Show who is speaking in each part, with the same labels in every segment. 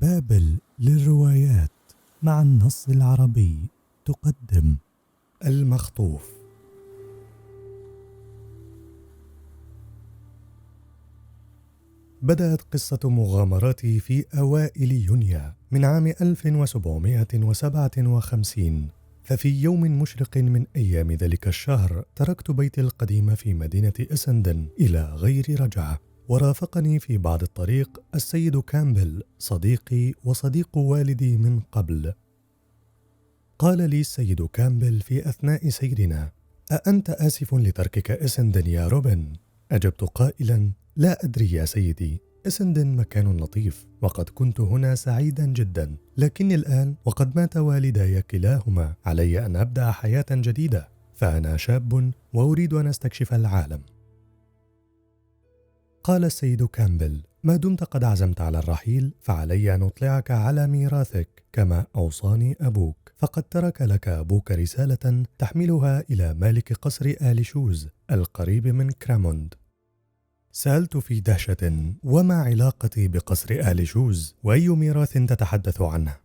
Speaker 1: بابل للروايات مع النص العربي تقدم المخطوف. بدأت قصة مغامراتي في أوائل يونيو من عام 1757، ففي يوم مشرق من أيام ذلك الشهر تركت بيتي القديم في مدينة إسندن إلى غير رجعة، ورافقني في بعض الطريق السيد كامبل صديقي وصديق والدي من قبل. قال لي السيد كامبل في أثناء سيرنا: أأنت آسف لتركك إسندن يا روبن؟ أجبت قائلا: لا أدري يا سيدي، إسندن مكان لطيف وقد كنت هنا سعيدا جدا، لكني الآن وقد مات والداي كلاهما علي أن أبدأ حياة جديدة، فأنا شاب وأريد أن أستكشف العالم. قال السيد كامبل: ما دمت قد عزمت على الرحيل فعلي أن أطلعك على ميراثك كما أوصاني أبوك، فقد ترك لك أبوك رسالة تحملها إلى مالك قصر آل شوز القريب من كراموند. سألت في دهشة: وما علاقتي بقصر آل شوز؟ وأي ميراث تتحدث عنه؟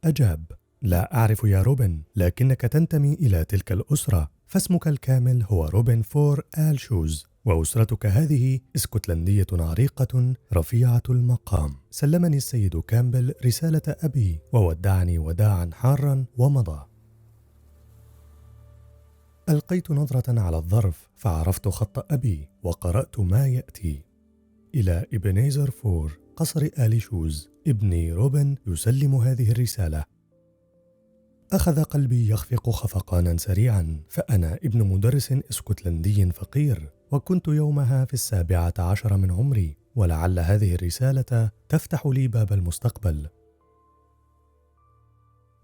Speaker 1: أجاب: لا أعرف يا روبن، لكنك تنتمي إلى تلك الأسرة، فاسمك الكامل هو روبن فور آل شوز، وأسرتك هذه اسكتلندية عريقة رفيعة المقام. سلمني السيد كامبل رسالة أبي وودعني وداعا حارا ومضى. ألقيت نظرة على الظرف فعرفت خط أبي وقرأت ما يأتي: إلى إبنيزر فور قصر آل شوز، ابني روبن يسلم هذه الرسالة. أخذ قلبي يخفق خفقانا سريعا، فأنا ابن مدرس اسكتلندي فقير، وكنت يومها في 17 من عمري، ولعل هذه الرسالة تفتح لي باب المستقبل.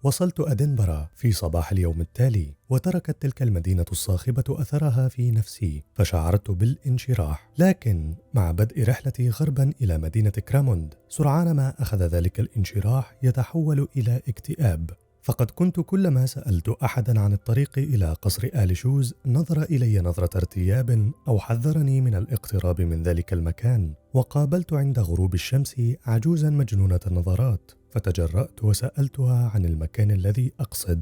Speaker 1: وصلت أدنبرا في صباح اليوم التالي، وتركت تلك المدينة الصاخبة أثرها في نفسي، فشعرت بالانشراح. لكن مع بدء رحلتي غربا إلى مدينة كراموند، سرعان ما أخذ ذلك الانشراح يتحول إلى اكتئاب، فقد كنت كلما سألت أحدا عن الطريق إلى قصر آل شوز نظر إلي نظرة ارتياب أو حذرني من الاقتراب من ذلك المكان. وقابلت عند غروب الشمس عجوزا مجنونة النظرات، فتجرأت وسألتها عن المكان الذي أقصد.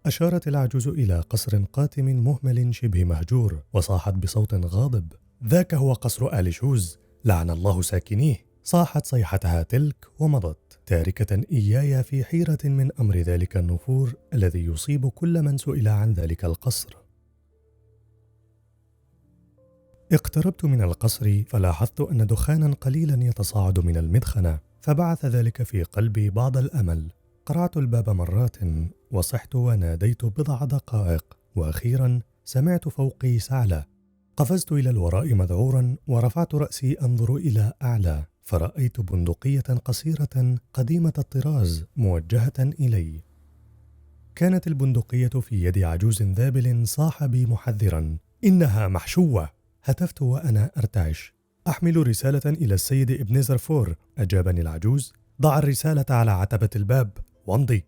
Speaker 1: أشارت العجوز إلى قصر قاتم مهمل شبه مهجور، وصاحت بصوت غاضب: ذاك هو قصر آل شوز، لعن الله ساكنيه. صاحت صيحتها تلك ومضت، تاركة إياي في حيرة من أمر ذلك النفور الذي يصيب كل من سئل عن ذلك القصر. اقتربت من القصر فلاحظت أن دخانا قليلا يتصاعد من المدخنة، فبعث ذلك في قلبي بعض الأمل. قرعت الباب مرات وصحت وناديت بضع دقائق، وأخيرا سمعت فوقي سعلة. قفزت إلى الوراء مذعورا ورفعت رأسي أنظر إلى أعلى، فرأيت بندقية قصيرة قديمة الطراز موجهة إلي. كانت البندقية في يد عجوز ذابل صاح بي محذرا: إنها محشوة. هتفت وأنا أرتعش: أحمل رسالة إلى السيد إبنيزر فور. أجابني العجوز: ضع الرسالة على عتبة الباب وامضي.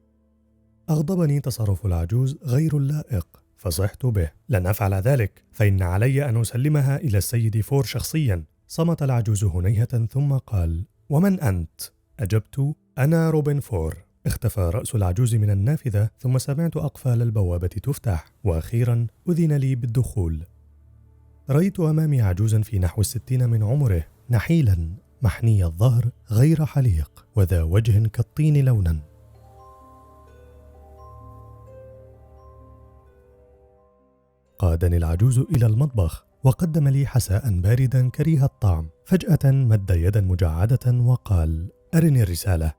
Speaker 1: أغضبني تصرف العجوز غير اللائق، فصحت به: لن أفعل ذلك، فإن علي أن أسلمها إلى السيد فور شخصيا. صمت العجوز هنيهة ثم قال: ومن أنت؟ أجبت: أنا روبن فور. اختفى رأس العجوز من النافذة، ثم سمعت أقفال البوابة تفتح، وأخيرا أذن لي بالدخول. رأيت أمامي عجوزا في نحو 60 من عمره، نحيلا محني الظهر غير حليق، وذا وجه كالطين لونا. قادني العجوز إلى المطبخ وقدم لي حساء باردا كريه الطعم. فجأة مد يدا مجعدة وقال: أرني الرسالة.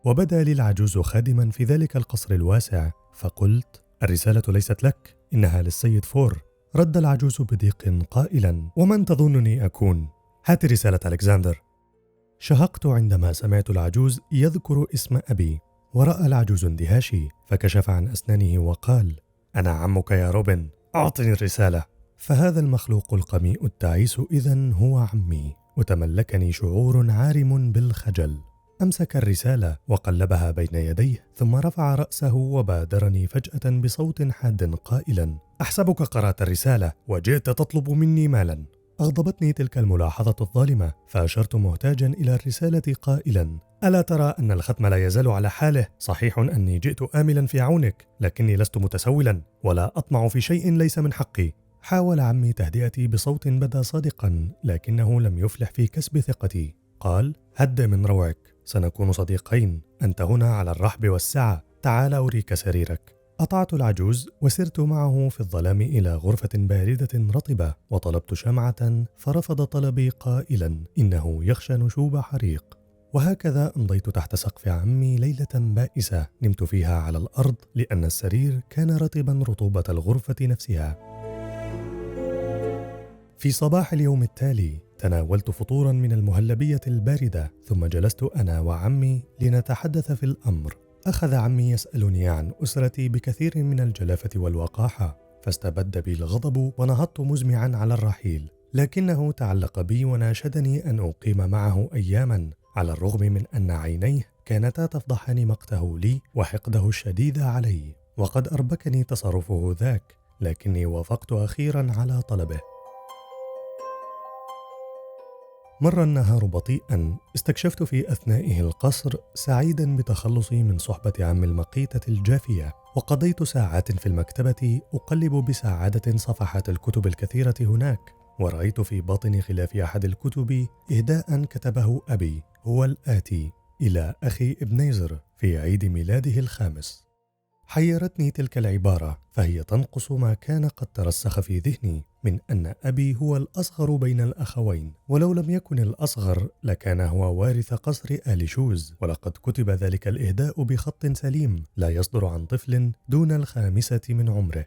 Speaker 1: وبدا لي العجوز خادما في ذلك القصر الواسع، فقلت: الرسالة ليست لك، إنها للسيد فور. رد العجوز بضيق قائلا: ومن تظنني أكون؟ هات رسالة ألكسندر. شهقت عندما سمعت العجوز يذكر اسم أبي، ورأى العجوز اندهاشي، فكشف عن أسنانه وقال: أنا عمك يا روبن، أعطني الرسالة. فهذا المخلوق القميء التعيس إذن هو عمي، وتملكني شعور عارم بالخجل. أمسك الرسالة وقلبها بين يديه، ثم رفع رأسه وبادرني فجأة بصوت حاد قائلا: أحسبك قرأت الرسالة وجئت تطلب مني مالا. أغضبتني تلك الملاحظة الظالمة، فأشرت مهتاجا إلى الرسالة قائلا: ألا ترى أن الختم لا يزال على حاله؟ صحيح أني جئت آملا في عونك، لكني لست متسولا ولا أطمع في شيء ليس من حقي. حاول عمي تهدئتي بصوت بدا صادقا، لكنه لم يفلح في كسب ثقتي. قال: هدئ من روعك، سنكون صديقين، أنت هنا على الرحب والسعة، تعال أريك سريرك. أطعت العجوز وسرت معه في الظلام إلى غرفة باردة رطبة، وطلبت شمعة فرفض طلبي قائلا إنه يخشى نشوب حريق. وهكذا أمضيت تحت سقف عمي ليلة بائسة، نمت فيها على الأرض لأن السرير كان رطبا رطوبة الغرفة نفسها. في صباح اليوم التالي تناولت فطورا من المهلبية الباردة، ثم جلست أنا وعمي لنتحدث في الأمر. أخذ عمي يسألني عن أسرتي بكثير من الجلافة والوقاحة، فاستبد بي الغضب ونهضت مزمعا على الرحيل، لكنه تعلق بي وناشدني أن أقيم معه أياما، على الرغم من أن عينيه كانتا تفضحان مقته لي وحقده الشديد علي. وقد أربكني تصرفه ذاك، لكني وافقت أخيرا على طلبه. مر النهار بطيئا، استكشفت في أثنائه القصر سعيدا بتخلصي من صحبة عم المقيتة الجافية، وقضيت ساعات في المكتبة أقلب بسعادة صفحات الكتب الكثيرة هناك، ورأيت في باطن غلاف أحد الكتب إهداء كتبه أبي، هو الآتي: إلى أخي ابنيزر في عيد ميلاده الخامس. حيرتني تلك العبارة، فهي تنقص ما كان قد ترسخ في ذهني من أن أبي هو الأصغر بين الأخوين، ولو لم يكن الأصغر لكان هو وارث قصر آل شوز، ولقد كتب ذلك الإهداء بخط سليم لا يصدر عن طفل دون 5 من عمره.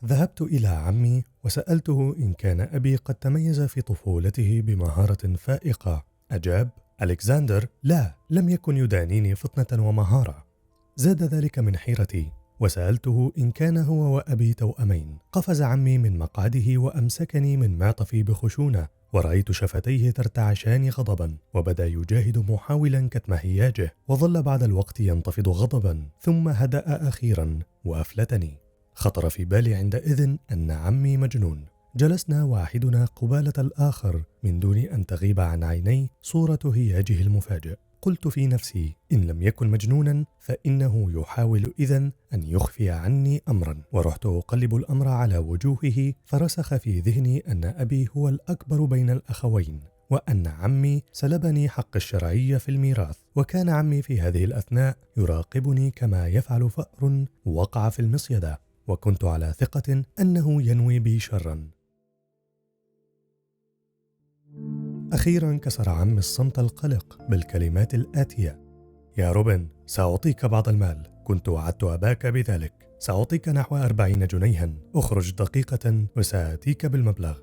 Speaker 1: ذهبت إلى عمي وسألته إن كان أبي قد تميز في طفولته بمهارة فائقة. أجاب: ألكسندر لا، لم يكن يدانيني فطنة ومهارة. زاد ذلك من حيرتي، وسألته إن كان هو وأبي توأمين. قفز عمي من مقعده وأمسكني من معطفي بخشونة، ورأيت شفتيه ترتعشان غضبا، وبدا يجاهد محاولا كتم هياجه، وظل بعد الوقت ينتفض غضبا، ثم هدأ أخيرا وأفلتني. خطر في بالي عندئذ أن عمي مجنون. جلسنا واحدنا قبالة الآخر من دون أن تغيب عن عيني صورة هياجه المفاجئ. قلت في نفسي: إن لم يكن مجنونا فإنه يحاول إذن أن يخفي عني أمرا. ورحت أقلب الأمر على وجوهه، فرسخ في ذهني أن أبي هو الأكبر بين الأخوين، وأن عمي سلبني حق الشرعية في الميراث. وكان عمي في هذه الأثناء يراقبني كما يفعل فأر وقع في المصيدة، وكنت على ثقة أنه ينوي بي شرا. أخيرا كسر عمي الصمت القلق بالكلمات الآتية: يا روبن، سأعطيك بعض المال، كنت وعدت أباك بذلك، سأعطيك نحو 40 جنيها، أخرج دقيقة وسآتيك بالمبلغ.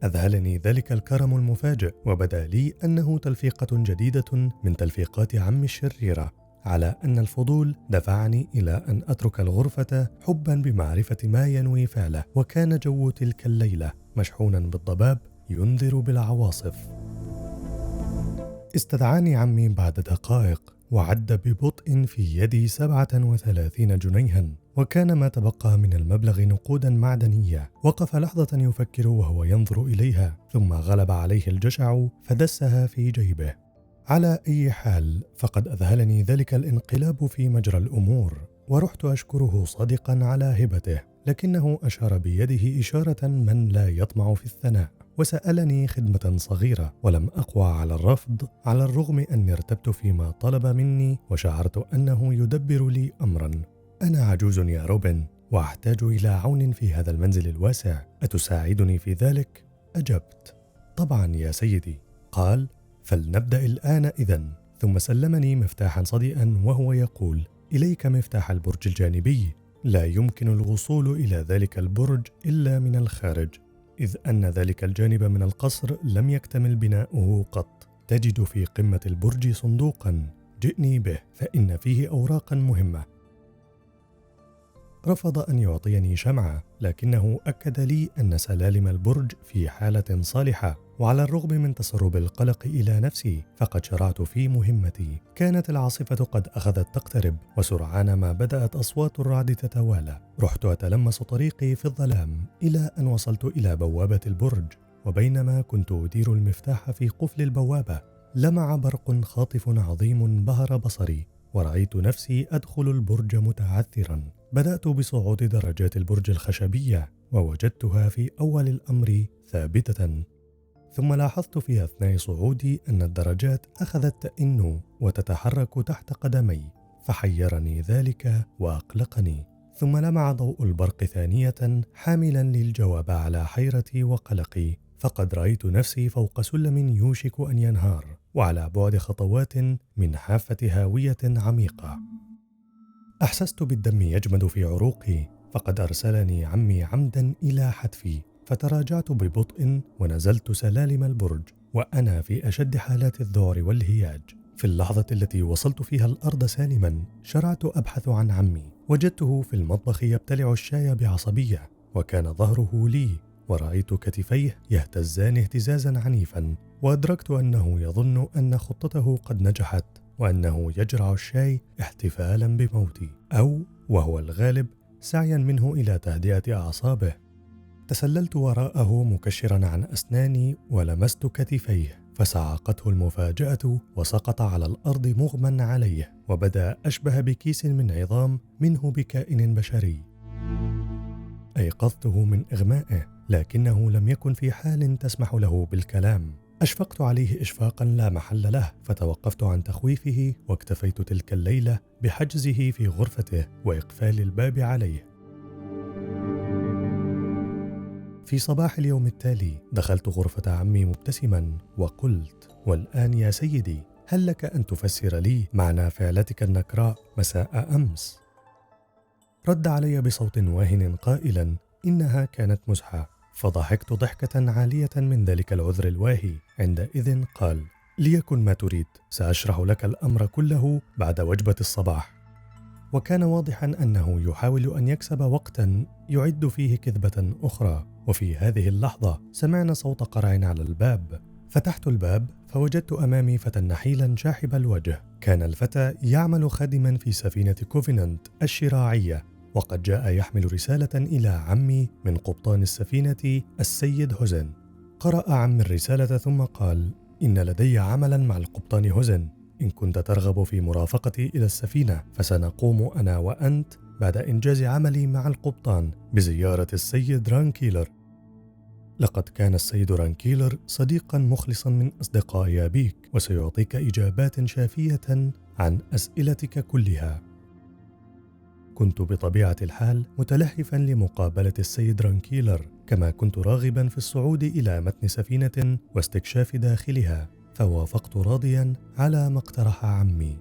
Speaker 1: أذهلني ذلك الكرم المفاجئ، وبدا لي أنه تلفيقة جديدة من تلفيقات عمي الشريرة، على أن الفضول دفعني إلى أن أترك الغرفة حبا بمعرفة ما ينوي فعله. وكان جو تلك الليلة مشحونا بالضباب ينذر بالعواصف. استدعاني عمي بعد دقائق، وعد ببطء في يدي 37 جنيها، وكان ما تبقى من المبلغ نقودا معدنية. وقف لحظة يفكر وهو ينظر إليها، ثم غلب عليه الجشع فدسها في جيبه. على أي حال فقد أذهلني ذلك الانقلاب في مجرى الأمور، ورحت أشكره صادقا على هبته، لكنه أشار بيده إشارة من لا يطمع في الثناء، وسألني خدمة صغيرة، ولم أقوى على الرفض، على الرغم أني ارتبت فيما طلب مني، وشعرت أنه يدبر لي أمرا. أنا عجوز يا روبن، وأحتاج إلى عون في هذا المنزل الواسع، أتساعدني في ذلك؟ أجبت: طبعا يا سيدي. قال: فلنبدأ الآن إذن. ثم سلمني مفتاحا صدئا وهو يقول: إليك مفتاح البرج الجانبي، لا يمكن الوصول إلى ذلك البرج إلا من الخارج، إذ أن ذلك الجانب من القصر لم يكتمل بناؤه قط. تجد في قمة البرج صندوقا، جئني به فإن فيه أوراقا مهمة. رفض أن يعطيني شمعة، لكنه أكد لي أن سلالم البرج في حالة صالحة، وعلى الرغم من تسرب القلق إلى نفسي فقد شرعت في مهمتي. كانت العاصفة قد أخذت تقترب، وسرعان ما بدأت أصوات الرعد تتوالى. رحت أتلمس طريقي في الظلام إلى أن وصلت إلى بوابة البرج، وبينما كنت أدير المفتاح في قفل البوابة لمع برق خاطف عظيم بهر بصري، ورأيت نفسي أدخل البرج متعثرا. بدأت بصعود درجات البرج الخشبية ووجدتها في أول الأمر ثابتة، ثم لاحظت في أثناء صعودي أن الدرجات أخذت تئن وتتحرك تحت قدمي، فحيرني ذلك وأقلقني. ثم لمع ضوء البرق ثانية حاملا للجواب على حيرتي وقلقي، فقد رأيت نفسي فوق سلم يوشك أن ينهار، وعلى بعد خطوات من حافة هاوية عميقة. أحسست بالدم يجمد في عروقي، فقد أرسلني عمي عمدا إلى حتفي، فتراجعت ببطء ونزلت سلالم البرج وأنا في أشد حالات الذعر والهياج. في اللحظة التي وصلت فيها الأرض سالما شرعت أبحث عن عمي. وجدته في المطبخ يبتلع الشاي بعصبية، وكان ظهره لي، ورأيت كتفيه يهتزان اهتزازا عنيفا، وأدركت أنه يظن أن خطته قد نجحت، وأنه يجرع الشاي احتفالا بموتي، أو وهو الغالب سعيا منه إلى تهدئة أعصابه. تسللت وراءه مكشرا عن أسناني ولمست كتفيه، فصعقته المفاجأة وسقط على الأرض مغمى عليه، وبدا أشبه بكيس من عظام منه بكائن بشري. أيقظته من إغمائه، لكنه لم يكن في حال تسمح له بالكلام. أشفقت عليه إشفاقا لا محل له، فتوقفت عن تخويفه واكتفيت تلك الليلة بحجزه في غرفته وإقفال الباب عليه. في صباح اليوم التالي دخلت غرفة عمي مبتسما وقلت: والآن يا سيدي، هل لك أن تفسر لي معنى فعلتك النكراء مساء أمس؟ رد علي بصوت واهن قائلا: إنها كانت مزحة. فضحكت ضحكة عالية من ذلك العذر الواهي. عندئذ قال: ليكن ما تريد، سأشرح لك الأمر كله بعد وجبة الصباح. وكان واضحا أنه يحاول أن يكسب وقتا يعد فيه كذبة أخرى. وفي هذه اللحظة سمعنا صوت قرع على الباب. فتحت الباب فوجدت أمامي فتى نحيلا شاحب الوجه. كان الفتى يعمل خادما في سفينة كوفينانت الشراعية، وقد جاء يحمل رسالة إلى عمي من قبطان السفينة السيد هوزن. قرأ عمي الرسالة ثم قال: إن لدي عملا مع القبطان هوزن، إن كنت ترغب في مرافقتي إلى السفينة فسنقوم أنا وأنت بعد إنجاز عملي مع القبطان بزيارة السيد رانكيلر. لقد كان السيد رانكيلر صديقا مخلصا من أصدقاء أبيك، وسيعطيك إجابات شافية عن أسئلتك كلها. كنت بطبيعة الحال متلهفا لمقابلة السيد رانكيلر، كما كنت راغبا في الصعود إلى متن سفينة واستكشاف داخلها، فوافقت راضيا على ما اقترح عمي.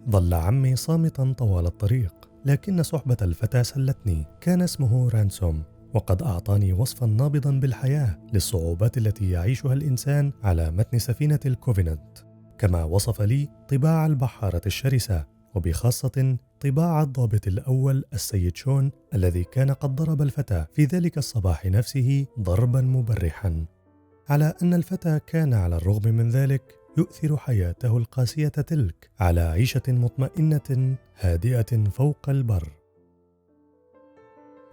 Speaker 1: ظل عمي صامتا طوال الطريق، لكن صحبة الفتى سلتني. كان اسمه رانسوم، وقد أعطاني وصفا نابضا بالحياة للصعوبات التي يعيشها الإنسان على متن سفينة الكوفينانت، كما وصف لي طباع البحارة الشرسة، وبخاصة طباع الضابط الأول السيد شون الذي كان قد ضرب الفتى في ذلك الصباح نفسه ضربا مبرحا. على أن الفتى كان على الرغم من ذلك يؤثر حياته القاسية تلك على عيشة مطمئنة هادئة فوق البر.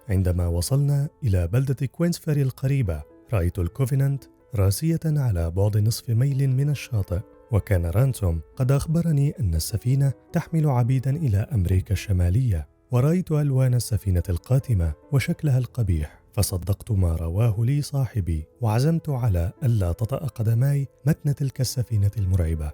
Speaker 1: عندما وصلنا إلى بلدة كوينسفري القريبة، رأيت الكوفينانت راسية على بعد نصف ميل من الشاطئ، وكان رانسوم قد أخبرني أن السفينة تحمل عبيدا إلى أمريكا الشمالية، ورأيت ألوان السفينة القاتمة وشكلها القبيح، فصدقت ما رواه لي صاحبي، وعزمت على ألا تطأ قدماي متن تلك السفينة المرعبة.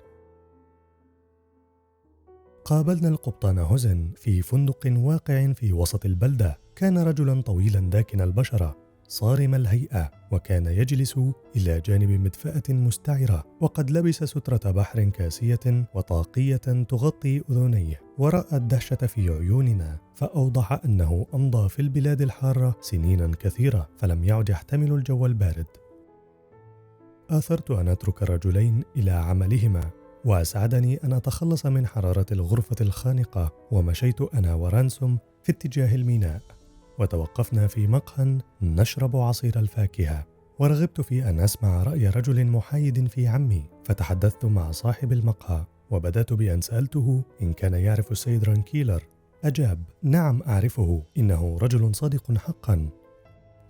Speaker 1: قابلنا القبطان هوزن في فندق واقع في وسط البلدة. كان رجلا طويلا داكن البشرة صارم الهيئة، وكان يجلس إلى جانب مدفأة مستعرة، وقد لبس سترة بحر كاسية وطاقية تغطي أذنيه. ورأى الدهشة في عيوننا، فأوضح أنه أمضى في البلاد الحارة سنينا كثيرة، فلم يعد يحتمل الجو البارد. آثرت أن أترك الرجلين إلى عملهما، وأسعدني أن أتخلص من حرارة الغرفة الخانقة، ومشيت أنا ورانسوم في اتجاه الميناء، وتوقفنا في مقهى نشرب عصير الفاكهة. ورغبت في أن أسمع رأي رجل محايد في عمي، فتحدثت مع صاحب المقهى، وبدأت بأن سألته إن كان يعرف السيد رانكيلر. أجاب: نعم أعرفه، إنه رجل صادق حقا.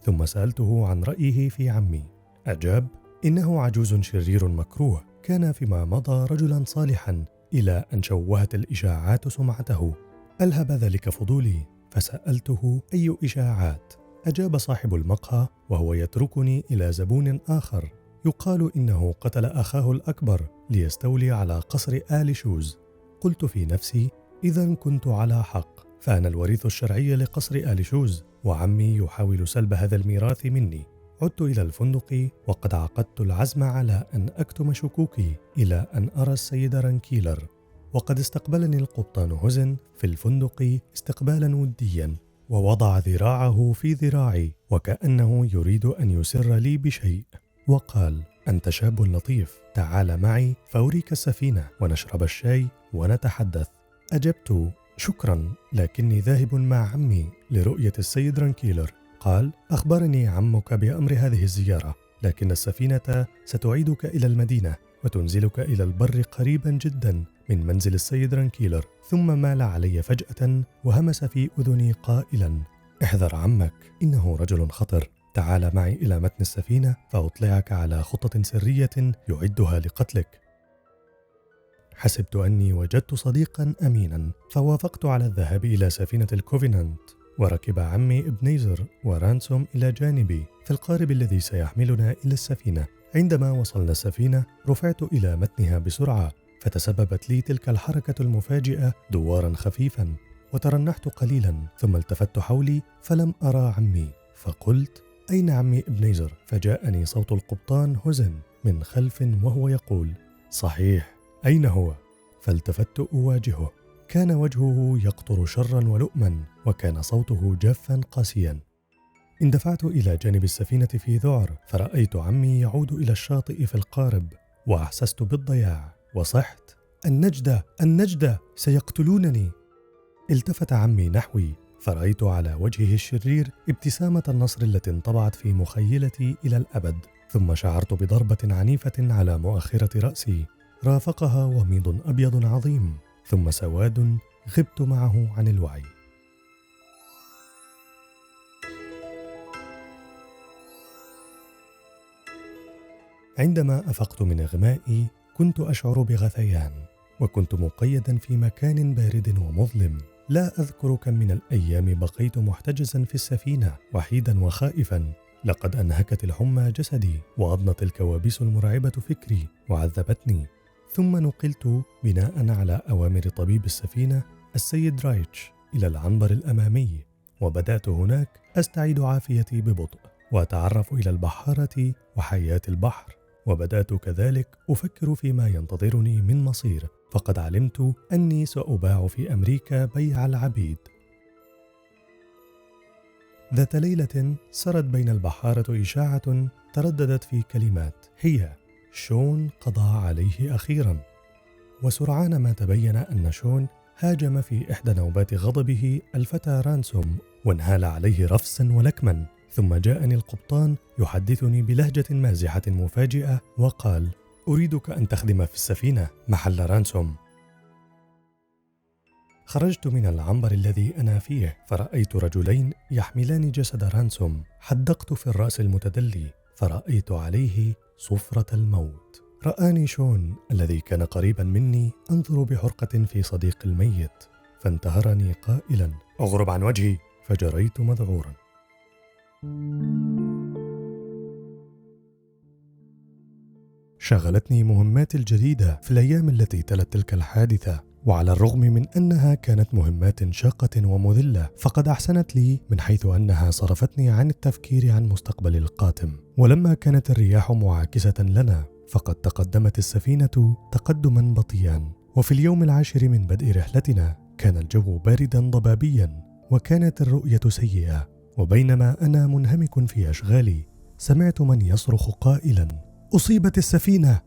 Speaker 1: ثم سألته عن رأيه في عمي. أجاب: إنه عجوز شرير مكروه، كان فيما مضى رجلا صالحا إلى أن شوهت الإشاعات سمعته. ألهب ذلك فضولي، فسألته: أي إشاعات؟ أجاب صاحب المقهى وهو يتركني إلى زبون آخر يقال إنه قتل أخاه الأكبر ليستولي على قصر آل شوز. قلت في نفسي: إذا كنت على حق، فأنا الوريث الشرعي لقصر آل شوز، وعمي يحاول سلب هذا الميراث مني. عدت إلى الفندق وقد عقدت العزم على أن أكتم شكوكي إلى أن أرى السيد رانكيلر، وقد استقبلني القبطان هوزن في الفندق استقبالا وديا، ووضع ذراعه في ذراعي وكأنه يريد أن يسر لي بشيء، وقال: أنت شاب لطيف، تعال معي فأريك السفينة ونشرب الشاي ونتحدث. أجبت: شكرا، لكني ذاهب مع عمي لرؤية السيد رانكيلر. قال: أخبرني عمك بأمر هذه الزيارة، لكن السفينة ستعيدك إلى المدينة وتنزلك إلى البر قريبا جدا من منزل السيد رانكيلر. ثم مال علي فجأة وهمس في أذني قائلا: احذر عمك، إنه رجل خطر، تعال معي إلى متن السفينة فأطلعك على خطة سرية يعدها لقتلك. حسبت أني وجدت صديقا أمينا، فوافقت على الذهاب إلى سفينة الكوفينانت، وركب عمي إبنيزر ورانسوم إلى جانبي في القارب الذي سيحملنا إلى السفينة. عندما وصلنا السفينة رفعت إلى متنها بسرعة، فتسببت لي تلك الحركة المفاجئة دوارا خفيفا، وترنحت قليلا، ثم التفت حولي فلم أرى عمي، فقلت: أين عمي إبنيزر؟ فجاءني صوت القبطان هوزن من خلف وهو يقول: صحيح، أين هو؟ فالتفت أواجهه، كان وجهه يقطر شرا ولؤما، وكان صوته جافا قاسيا. اندفعت إلى جانب السفينة في ذعر، فرأيت عمي يعود إلى الشاطئ في القارب، وأحسست بالضياع وصحت: النجدة، النجدة، سيقتلونني. التفت عمي نحوي، فرأيت على وجهه الشرير ابتسامة النصر التي انطبعت في مخيلتي إلى الأبد. ثم شعرت بضربة عنيفة على مؤخرة رأسي، رافقها وميض أبيض عظيم، ثم سواد غبت معه عن الوعي. عندما أفقت من إغمائي كنت أشعر بغثيان، وكنت مقيدا في مكان بارد ومظلم. لا أذكر كم من الأيام بقيت محتجزا في السفينة وحيدا وخائفا. لقد أنهكت الحمى جسدي، وأضنت الكوابيس المرعبة فكري وعذبتني. ثم نقلت بناء على أوامر طبيب السفينة السيد رايتش إلى العنبر الأمامي، وبدأت هناك أستعيد عافيتي ببطء وأتعرف إلى البحارة وحياة البحر، وبدأت كذلك أفكر فيما ينتظرني من مصير، فقد علمت أني سأباع في أمريكا بيع العبيد. ذات ليلة سرت بين البحارة إشاعة ترددت في كلمات: هي شون قضى عليه أخيرا. وسرعان ما تبين أن شون هاجم في إحدى نوبات غضبه الفتى رانسوم، وانهال عليه رفسا ولكما. ثم جاءني القبطان يحدثني بلهجة مازحة مفاجئة وقال: أريدك أن تخدم في السفينة محل رانسوم. خرجت من العنبر الذي أنا فيه، فرأيت رجلين يحملان جسد رانسوم. حدقت في الرأس المتدلي، فرأيت عليه صفرة الموت. رآني شون الذي كان قريبا مني أنظر بحرقة في صديق الميت، فانتهرني قائلا: أغرب عن وجهي، فجريت مذعورا. شغلتني مهماتي الجديدة في الأيام التي تلت تلك الحادثة، وعلى الرغم من أنها كانت مهمات شاقة ومذلة، فقد أحسنت لي من حيث أنها صرفتني عن التفكير عن مستقبل القاتم. ولما كانت الرياح معاكسة لنا، فقد تقدمت السفينة تقدما بطيئا. وفي اليوم العاشر من بدء رحلتنا كان الجو باردا ضبابيا، وكانت الرؤية سيئة. وبينما أنا منهمك في أشغالي، سمعت من يصرخ قائلا: أصيبت السفينة!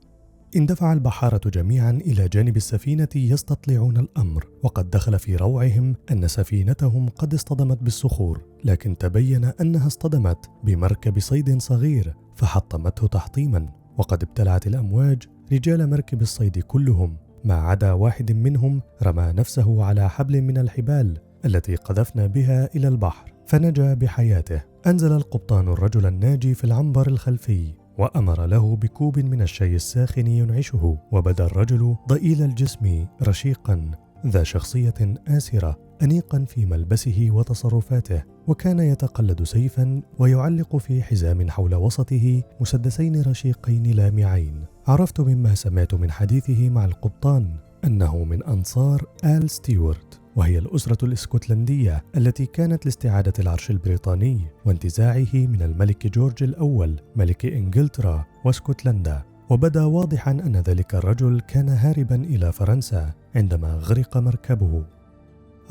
Speaker 1: اندفع البحارة جميعا إلى جانب السفينة يستطلعون الأمر، وقد دخل في روعهم أن سفينتهم قد اصطدمت بالصخور، لكن تبين أنها اصطدمت بمركب صيد صغير فحطمته تحطيما. وقد ابتلعت الأمواج رجال مركب الصيد كلهم، ما عدا واحد منهم رمى نفسه على حبل من الحبال التي قذفنا بها إلى البحر، فنجا بحياته. أنزل القبطان الرجل الناجي في العنبر الخلفي وأمر له بكوب من الشاي الساخن ينعشه، وبدا الرجل ضئيل الجسم رشيقا ذا شخصية آسرة أنيقا في ملبسه وتصرفاته، وكان يتقلد سيفا ويعلق في حزام حول وسطه مسدسين رشيقين لامعين. عرفت مما سمعت من حديثه مع القبطان أنه من أنصار آل ستيوارت، وهي الأسرة الإسكتلندية التي كانت لاستعادة العرش البريطاني وانتزاعه من الملك جورج الأول ملك إنجلترا واسكتلندا. وبدا واضحا أن ذلك الرجل كان هاربا إلى فرنسا عندما غرق مركبه.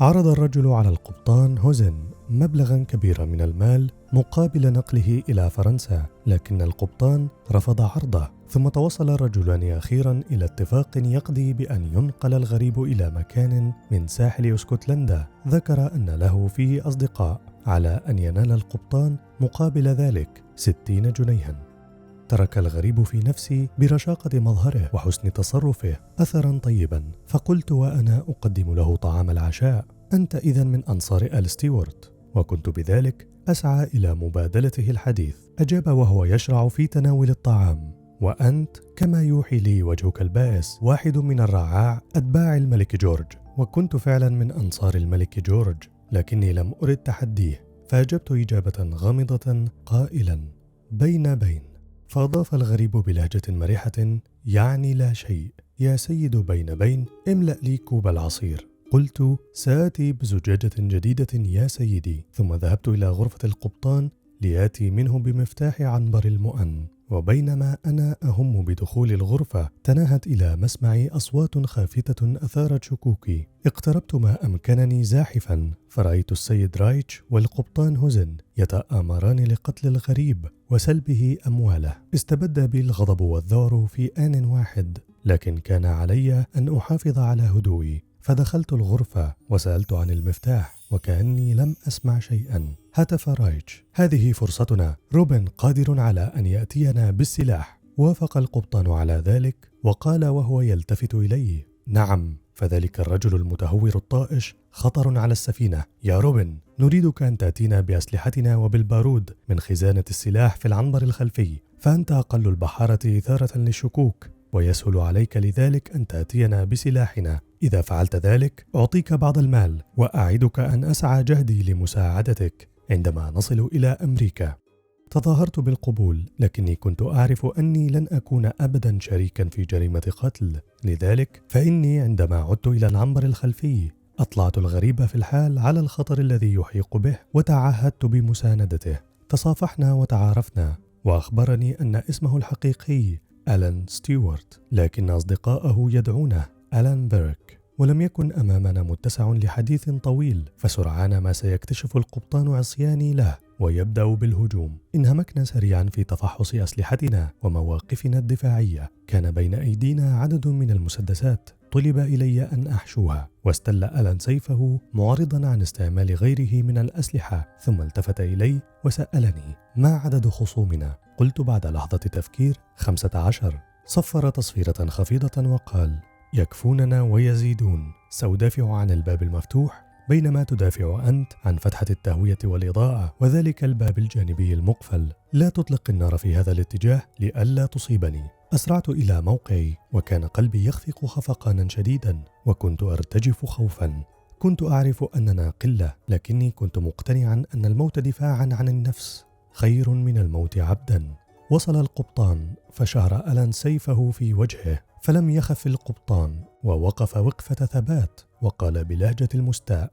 Speaker 1: عرض الرجل على القبطان هوزن مبلغا كبيرا من المال مقابل نقله إلى فرنسا، لكن القبطان رفض عرضه. ثم توصل الرجلان أخيرا إلى اتفاق يقضي بأن ينقل الغريب إلى مكان من ساحل اسكتلندا ذكر أن له فيه أصدقاء، على أن ينال القبطان مقابل ذلك 60 جنيها. ترك الغريب في نفسي برشاقة مظهره وحسن تصرفه أثرا طيبا، فقلت وأنا أقدم له طعام العشاء: أنت إذن من أنصار آل ستيوارت. وكنت بذلك أسعى إلى مبادلته الحديث. أجاب وهو يشرع في تناول الطعام: وأنت كما يوحي لي وجهك البائس واحد من الرعاع أتباع الملك جورج. وكنت فعلا من أنصار الملك جورج، لكني لم أرد تحديه، فأجبت إجابة غامضة قائلا: بين بين. فأضاف الغريب بلهجة مرحة: يعني لا شيء يا سيد، بين بين املأ لي كوب العصير. قلت: سآتي بزجاجة جديدة يا سيدي. ثم ذهبت إلى غرفة القبطان ليأتي منه بمفتاح عنبر المؤن. وبينما أنا أهم بدخول الغرفة تناهت إلى مسمعي أصوات خافتة أثارت شكوكي. اقتربت ما أمكنني زاحفا، فرأيت السيد رايتش والقبطان هوزن يتآمران لقتل الغريب وسلبه أمواله. استبد بي الغضب والذعر في آن واحد، لكن كان علي أن أحافظ على هدوئي. فدخلت الغرفة وسألت عن المفتاح وكأني لم أسمع شيئا. هتف رايتش: هذه فرصتنا، روبن قادر على أن يأتينا بالسلاح. وافق القبطان على ذلك وقال وهو يلتفت إليه: نعم، فذلك الرجل المتهور الطائش خطر على السفينة. يا روبن، نريدك أن تأتينا بأسلحتنا وبالبارود من خزانة السلاح في العنبر الخلفي، فأنت أقل البحارة إثارة للشكوك، ويسهل عليك لذلك أن تأتينا بسلاحنا. إذا فعلت ذلك أعطيك بعض المال، وأعدك أن أسعى جهدي لمساعدتك عندما نصل إلى أمريكا. تظاهرت بالقبول، لكني كنت أعرف أني لن أكون أبدا شريكا في جريمة قتل. لذلك فإني عندما عدت إلى العنبر الخلفي أطلعت الغريب في الحال على الخطر الذي يحيق به، وتعهدت بمساندته. تصافحنا وتعارفنا، وأخبرني أن اسمه الحقيقي ألان ستيوارت، لكن أصدقاءه يدعونه ألان بيرك. ولم يكن أمامنا متسع لحديث طويل، فسرعان ما سيكتشف القبطان عصياني له ويبدأ بالهجوم. انهمكنا سريعا في تفحص أسلحتنا ومواقفنا الدفاعية. كان بين أيدينا عدد من المسدسات، طلب إلي أن أحشوها، واستل ألان سيفه معرضا عن استعمال غيره من الأسلحة. ثم التفت إلي وسألني: ما عدد خصومنا؟ قلت بعد لحظة تفكير: 15. صفر تصفيرة خفيضة وقال: يكفوننا ويزيدون. سأدافع عن الباب المفتوح بينما تدافع أنت عن فتحة التهوية والإضاءة وذلك الباب الجانبي المقفل. لا تطلق النار في هذا الاتجاه لئلا تصيبني. أسرعت إلى موقعي وكان قلبي يخفق خفقانا شديدا، وكنت أرتجف خوفا. كنت أعرف أننا قلة، لكني كنت مقتنعا أن الموت دفاعا عن النفس خير من الموت عبدا. وصل القبطان فشهر ألان سيفه في وجهه، فلم يخف القبطان ووقف وقفة ثبات وقال بلهجة المستاء: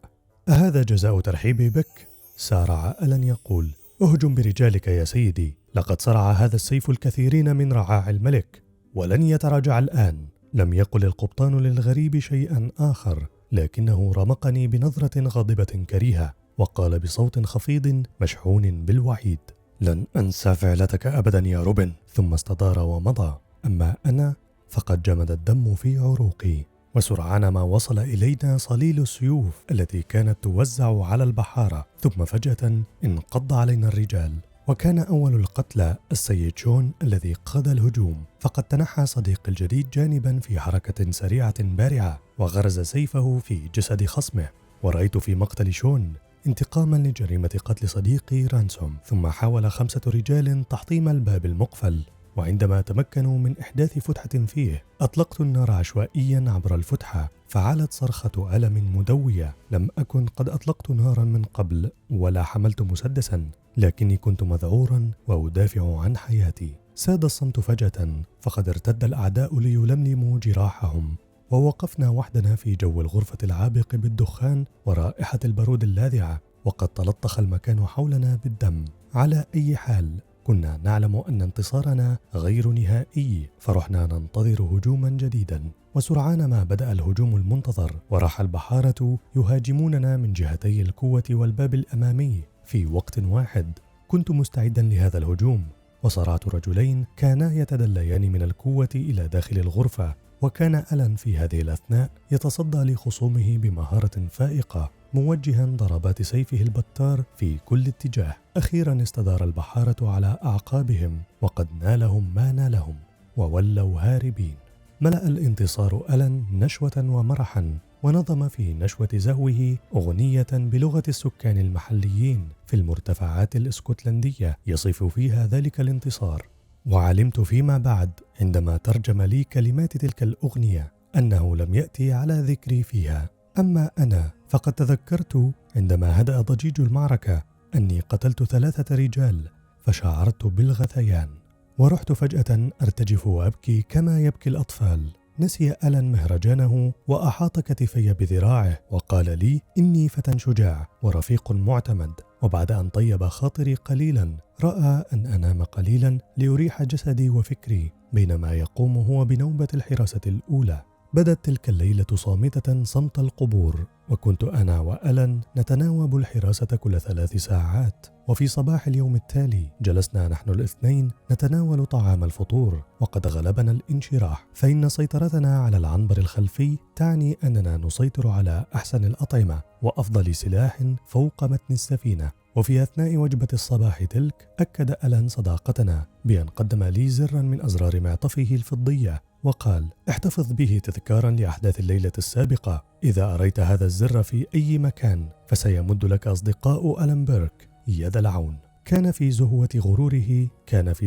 Speaker 1: أهذا جزاء ترحيبي بك؟ سارع ألان يقول: اهجم برجالك يا سيدي، لقد صرع هذا السيف الكثيرين من رعاع الملك ولن يتراجع الآن. لم يقل القبطان للغريب شيئا آخر، لكنه رمقني بنظرة غاضبة كريهة وقال بصوت خفيض مشحون بالوعيد: لن أنسى فعلتك أبدا يا روبن. ثم استدار ومضى. أما أنا فقد جمد الدم في عروقي. وسرعان ما وصل إلينا صليل السيوف التي كانت توزع على البحارة. ثم فجأة انقض علينا الرجال، وكان أول القتلى السيد شون الذي قاد الهجوم. فقد تنحى صديقي الجديد جانبا في حركة سريعة بارعة وغرز سيفه في جسد خصمه. ورأيت في مقتل شون انتقاما لجريمة قتل صديقي رانسوم. ثم حاول 5 رجال تحطيم الباب المقفل، وعندما تمكنوا من إحداث فتحة فيه أطلقت النار عشوائيا عبر الفتحة. فعلت صرخة ألم مدوية. لم أكن قد أطلقت نارا من قبل ولا حملت مسدسا، لكني كنت مذعورا وأدافع عن حياتي. ساد الصمت فجأة، فقد ارتد الأعداء ليلملموا جراحهم، ووقفنا وحدنا في جو الغرفة العابق بالدخان ورائحة البارود اللاذعة، وقد تلطخ المكان حولنا بالدم. على أي حال كنا نعلم أن انتصارنا غير نهائي، فرحنا ننتظر هجوما جديدا. وسرعان ما بدأ الهجوم المنتظر، وراح البحارة يهاجموننا من جهتي القوة والباب الأمامي في وقت واحد. كنت مستعدا لهذا الهجوم، وصرعت رجلين كانا يتدليان من القوة إلى داخل الغرفة. وكان ألان في هذه الأثناء يتصدى لخصومه بمهارة فائقة، موجها ضربات سيفه البتار في كل اتجاه. أخيرا استدار البحارة على أعقابهم، وقد نالهم ما نالهم وولوا هاربين. ملأ الانتصار ألان نشوة ومرحا، ونظم في نشوة زهوه أغنية بلغة السكان المحليين في المرتفعات الاسكتلندية يصف فيها ذلك الانتصار. وعلمت فيما بعد عندما ترجم لي كلمات تلك الأغنية أنه لم يأتي على ذكري فيها. أما أنا فقد تذكرت عندما هدأ ضجيج المعركة أني قتلت 3 رجال، فشعرت بالغثيان، ورحت فجأة أرتجف وأبكي كما يبكي الأطفال. نسي ألان مهرجانه وأحاط كتفي بذراعه وقال لي إني فتى شجاع ورفيق معتمد. وبعد أن طيب خاطري قليلا رأى أن أنام قليلا ليريح جسدي وفكري، بينما يقوم هو بنوبة الحراسة الأولى. بدت تلك الليلة صامتة صمت القبور، وكنت أنا وألان نتناوب الحراسة كل 3 ساعات. وفي صباح اليوم التالي جلسنا نحن الاثنين نتناول طعام الفطور، وقد غلبنا الانشراح، فإن سيطرتنا على العنبر الخلفي تعني أننا نسيطر على أحسن الأطعمة وأفضل سلاح فوق متن السفينة. وفي أثناء وجبة الصباح تلك أكد ألان صداقتنا بأن قدم لي زرا من أزرار معطفه الفضية، وقال: احتفظ به تذكارا لأحداث الليلة السابقة. إذا أريت هذا الزر في أي مكان فسيمد لك أصدقاء ألان بيرك يد العون. كان في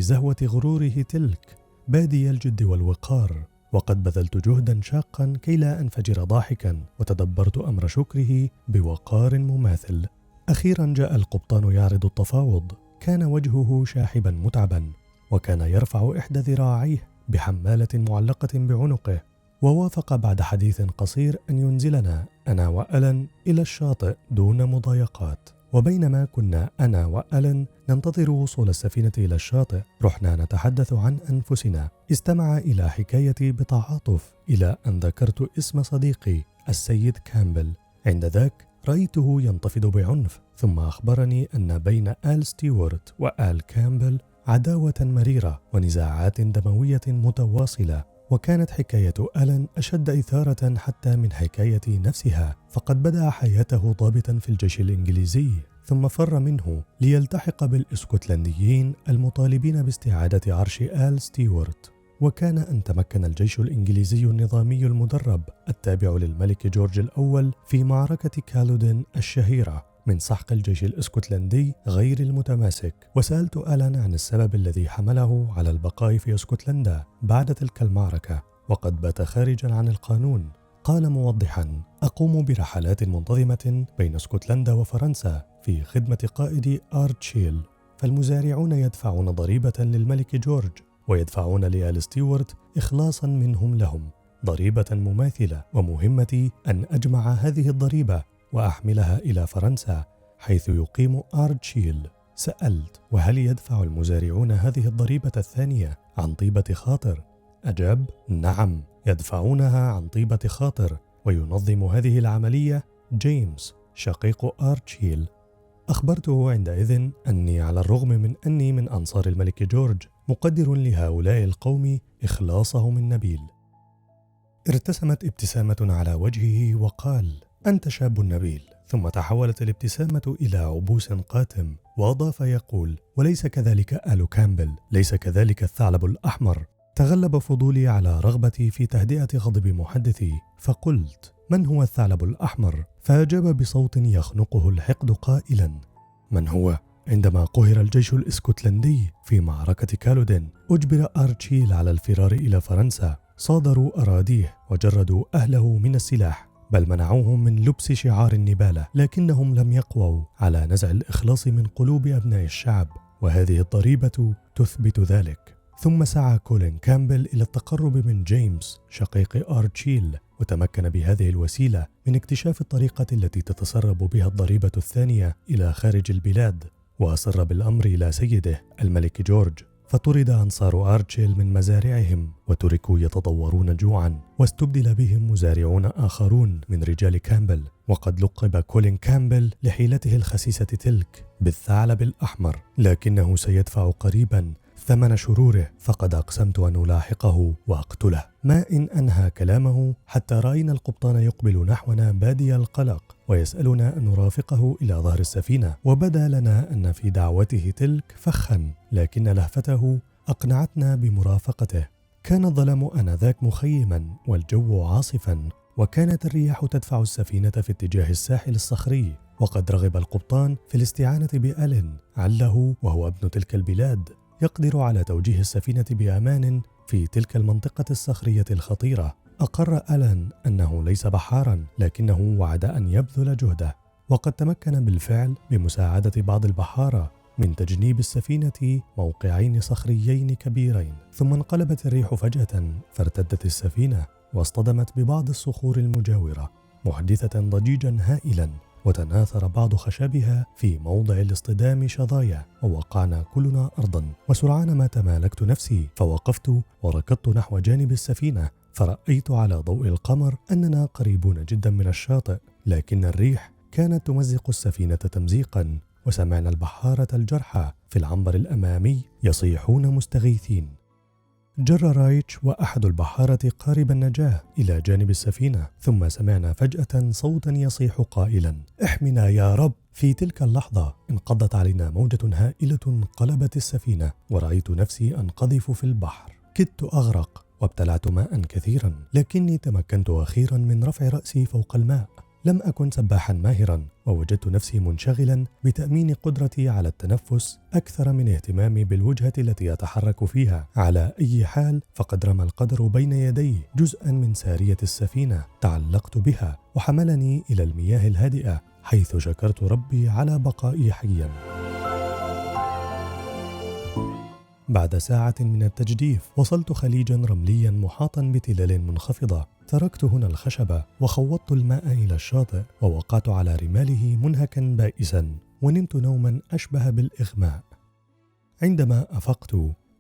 Speaker 1: زهوة غروره تلك بادي الجد والوقار، وقد بذلت جهدا شاقا كي لا أنفجر ضاحكا، وتدبرت أمر شكره بوقار مماثل. أخيرا جاء القبطان يعرض التفاوض. كان وجهه شاحبا متعبا، وكان يرفع إحدى ذراعيه بحمالة معلقة بعنقه، ووافق بعد حديث قصير أن ينزلنا أنا وألان إلى الشاطئ دون مضايقات. وبينما كنا أنا وألان ننتظر وصول السفينة إلى الشاطئ، رحنا نتحدث عن أنفسنا. استمع إلى حكايتي بتعاطف إلى أن ذكرت اسم صديقي السيد كامبل. عند ذاك رأيته ينتفض بعنف، ثم أخبرني أن بين آل ستيوارت وآل كامبل عداوة مريرة ونزاعات دموية متواصلة. وكانت حكاية ألان أشد إثارة حتى من حكاية نفسها، فقد بدأ حياته ضابطا في الجيش الإنجليزي، ثم فر منه ليلتحق بالإسكتلنديين المطالبين باستعادة عرش آل ستيوارت. وكان أن تمكن الجيش الإنجليزي النظامي المدرب التابع للملك جورج الأول في معركة كالودن الشهيرة من سحق الجيش الاسكتلندي غير المتماسك. وسألت ألان عن السبب الذي حمله على البقاء في اسكتلندا بعد تلك المعركة، وقد بات خارجا عن القانون. قال موضحا: أقوم برحلات منتظمة بين اسكتلندا وفرنسا في خدمة قائد آرتشيل، فالمزارعون يدفعون ضريبة للملك جورج، ويدفعون لآل ستيوارت إخلاصا منهم لهم ضريبة مماثلة، ومهمتي أن أجمع هذه الضريبة وأحملها إلى فرنسا حيث يقيم آرتشيل. سألت: وهل يدفع المزارعون هذه الضريبة الثانية عن طيبة خاطر؟ أجاب: نعم، يدفعونها عن طيبة خاطر، وينظم هذه العملية جيمس شقيق آرتشيل. أخبرته عندئذ أني على الرغم من أني من أنصار الملك جورج مقدر لهؤلاء القوم إخلاصهم النبيل. ارتسمت ابتسامة على وجهه وقال: أنت شاب نبيل. ثم تحولت الابتسامة إلى عبوس قاتم، وأضاف يقول: وليس كذلك آل كامبل، ليس كذلك الثعلب الأحمر. تغلب فضولي على رغبتي في تهدئة غضب محدثي، فقلت: من هو الثعلب الأحمر؟ فأجاب بصوت يخنقه الحقد قائلا: من هو؟ عندما قهر الجيش الإسكتلندي في معركة كالودين، أجبر آرتشيل على الفرار إلى فرنسا. صادروا أراضيه وجردوا أهله من السلاح، بل منعوهم من لبس شعار النبالة، لكنهم لم يقووا على نزع الإخلاص من قلوب أبناء الشعب، وهذه الضريبة تثبت ذلك. ثم سعى كولين كامبل إلى التقرب من جيمس شقيق آرتشيل، وتمكن بهذه الوسيلة من اكتشاف الطريقة التي تتسرب بها الضريبة الثانية إلى خارج البلاد، وأصر بالأمر إلى سيده الملك جورج، فطرد أنصار آرتشيل من مزارعهم وتركوا يتضورون جوعا، واستبدل بهم مزارعون آخرون من رجال كامبل. وقد لقب كولين كامبل لحيلته الخسيسة تلك بالثعلب الأحمر، لكنه سيدفع قريبا ثمن شروره، فقد أقسمت أن ألاحقه وأقتله. ما إن أنهى كلامه حتى رأينا القبطان يقبل نحونا بادي القلق ويسألنا أن نرافقه إلى ظهر السفينة، وبدا لنا أن في دعوته تلك فخا، لكن لهفته أقنعتنا بمرافقته. كان الظلام آنذاك مخيما والجو عاصفا، وكانت الرياح تدفع السفينة في اتجاه الساحل الصخري، وقد رغب القبطان في الاستعانة بآلن عله وهو ابن تلك البلاد يقدر على توجيه السفينة بأمان في تلك المنطقة الصخرية الخطيرة. أقر ألان أنه ليس بحارا، لكنه وعد أن يبذل جهده، وقد تمكن بالفعل بمساعدة بعض البحارة من تجنيب السفينة موقعين صخريين كبيرين. ثم انقلبت الريح فجأة، فارتدت السفينة واصطدمت ببعض الصخور المجاورة محدثة ضجيجا هائلا، وتناثر بعض خشبها في موضع الاصطدام شظايا، ووقعنا كلنا أرضا. وسرعان ما تمالكت نفسي، فوقفت وركضت نحو جانب السفينة، فرأيت على ضوء القمر أننا قريبون جدا من الشاطئ، لكن الريح كانت تمزق السفينة تمزيقا، وسمعنا البحارة الجرحى في العنبر الأمامي يصيحون مستغيثين. جر رايتش وأحد البحارة قارب النجاة إلى جانب السفينة، ثم سمعنا فجأة صوتا يصيح قائلا: احمنا يا رب. في تلك اللحظة انقضت علينا موجة هائلة قلبت السفينة، ورأيت نفسي أنقذف في البحر. كدت أغرق وابتلعت ماء كثيرا، لكني تمكنت أخيرا من رفع رأسي فوق الماء. لم أكن سباحا ماهرا، ووجدت نفسي منشغلا بتأمين قدرتي على التنفس أكثر من اهتمامي بالوجهة التي أتحرك فيها. على أي حال، فقد رمى القدر بين يدي جزءا من سارية السفينة، تعلقت بها وحملني إلى المياه الهادئة، حيث شكرت ربي على بقائي حيا. بعد ساعة من التجديف وصلت خليجا رمليا محاطا بتلال منخفضة. تركت هنا الخشبة وخوضت الماء إلى الشاطئ، ووقعت على رماله منهكا بائسا، ونمت نوما أشبه بالإغماء. عندما أفقت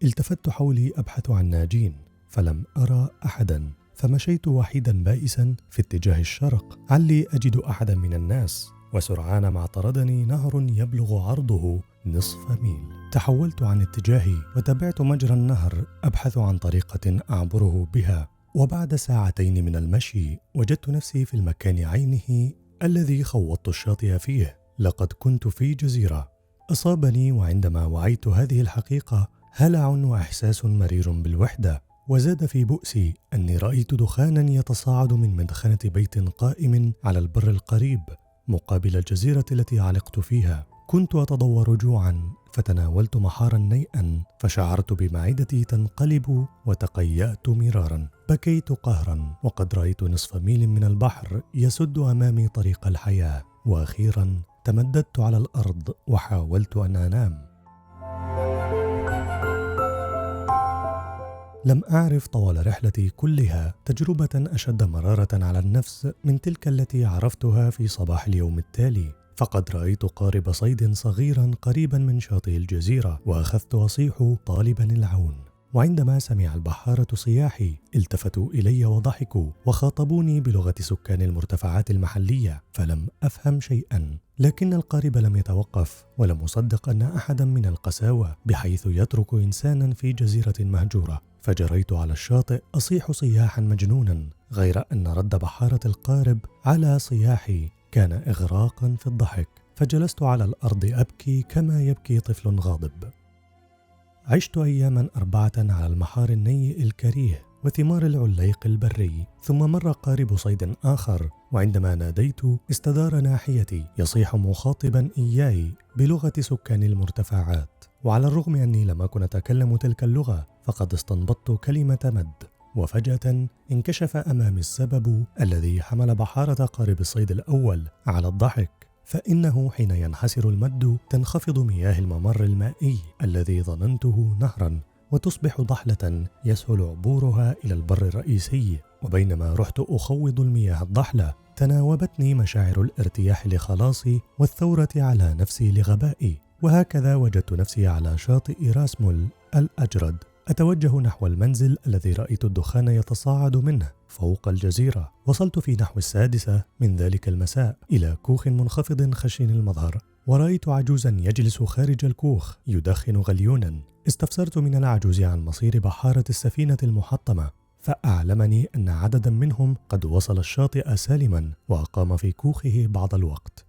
Speaker 1: التفت حولي أبحث عن ناجين، فلم أرى أحدا، فمشيت وحيدا بائسا في اتجاه الشرق علي أجد أحدا من الناس، وسرعان ما اعترضني نهر يبلغ عرضه نصف ميل. تحولت عن اتجاهي وتبعت مجرى النهر أبحث عن طريقة أعبره بها، وبعد ساعتين من المشي وجدت نفسي في المكان عينه الذي خوضت الشاطئ فيه. لقد كنت في جزيرة. أصابني وعندما وعيت هذه الحقيقة هلع وإحساس مرير بالوحدة، وزاد في بؤسي أني رأيت دخانا يتصاعد من مدخنة بيت قائم على البر القريب مقابل الجزيرة التي علقت فيها. كنت أتضور جوعا، فتناولت محارا نيئا، فشعرت بمعدتي تنقلب وتقيأت مرارا. بكيت قهرا، وقد رأيت نصف ميل من البحر يسد أمامي طريق الحياة. وأخيرا تمددت على الأرض وحاولت أن أنام. لم أعرف طوال رحلتي كلها تجربة أشد مرارة على النفس من تلك التي عرفتها في صباح اليوم التالي. فقد رأيت قارب صيد صغيرا قريبا من شاطئ الجزيرة، وأخذت أصيح طالبا العون. وعندما سمع البحارة صياحي التفتوا إلي وضحكوا وخاطبوني بلغة سكان المرتفعات المحلية، فلم أفهم شيئا. لكن القارب لم يتوقف، ولم أصدق أن أحدا من القساوة بحيث يترك إنسانا في جزيرة مهجورة. فجريت على الشاطئ أصيح صياحا مجنونا، غير أن رد بحارة القارب على صياحي كان إغراقا في الضحك. فجلست على الأرض أبكي كما يبكي طفل غاضب. عشت أياما 4 على المحار النيء الكريه وثمار العليق البري. ثم مر قارب صيد آخر وعندما ناديت استدار ناحيتي يصيح مخاطبا إياي بلغة سكان المرتفعات، وعلى الرغم أني لم أكن أتكلم تلك اللغة فقد استنبطت كلمة مد، وفجأة انكشف أمامي السبب الذي حمل بحارة قارب الصيد الأول على الضحك، فإنه حين ينحسر المد تنخفض مياه الممر المائي الذي ظننته نهرا وتصبح ضحلة يسهل عبورها إلى البر الرئيسي. وبينما رحت أخوض المياه الضحلة تناوبتني مشاعر الارتياح لخلاصي والثورة على نفسي لغبائي، وهكذا وجدت نفسي على شاطئ راسمول الأجرد أتوجه نحو المنزل الذي رأيت الدخان يتصاعد منه فوق الجزيرة. وصلت في نحو 6 من ذلك المساء إلى كوخ منخفض خشن المظهر، ورأيت عجوزا يجلس خارج الكوخ يدخن غليونا. استفسرت من العجوز عن مصير بحارة السفينة المحطمة، فأعلمني أن عددا منهم قد وصل الشاطئ سالما وأقام في كوخه بعض الوقت.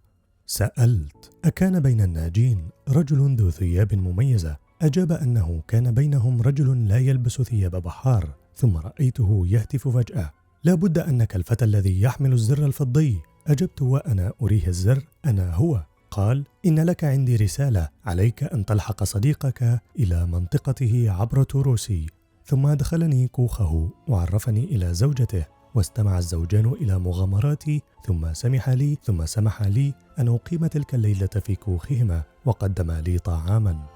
Speaker 1: سألت: أكان بين الناجين رجل ذو ثياب مميزة؟ أجاب أنه كان بينهم رجل لا يلبس ثياب بحار، ثم رأيته يهتف فجأة: لا بد أنك الفتى الذي يحمل الزر الفضي. أجبت وأنا أريه الزر: أنا هو. قال: إن لك عندي رسالة، عليك أن تلحق صديقك إلى منطقته عبر تروسي. ثم أدخلني كوخه وعرفني إلى زوجته، واستمع الزوجان إلى مغامراتي، ثم سمح لي أن أقيم تلك الليلة في كوخهما، وقدم لي طعاما.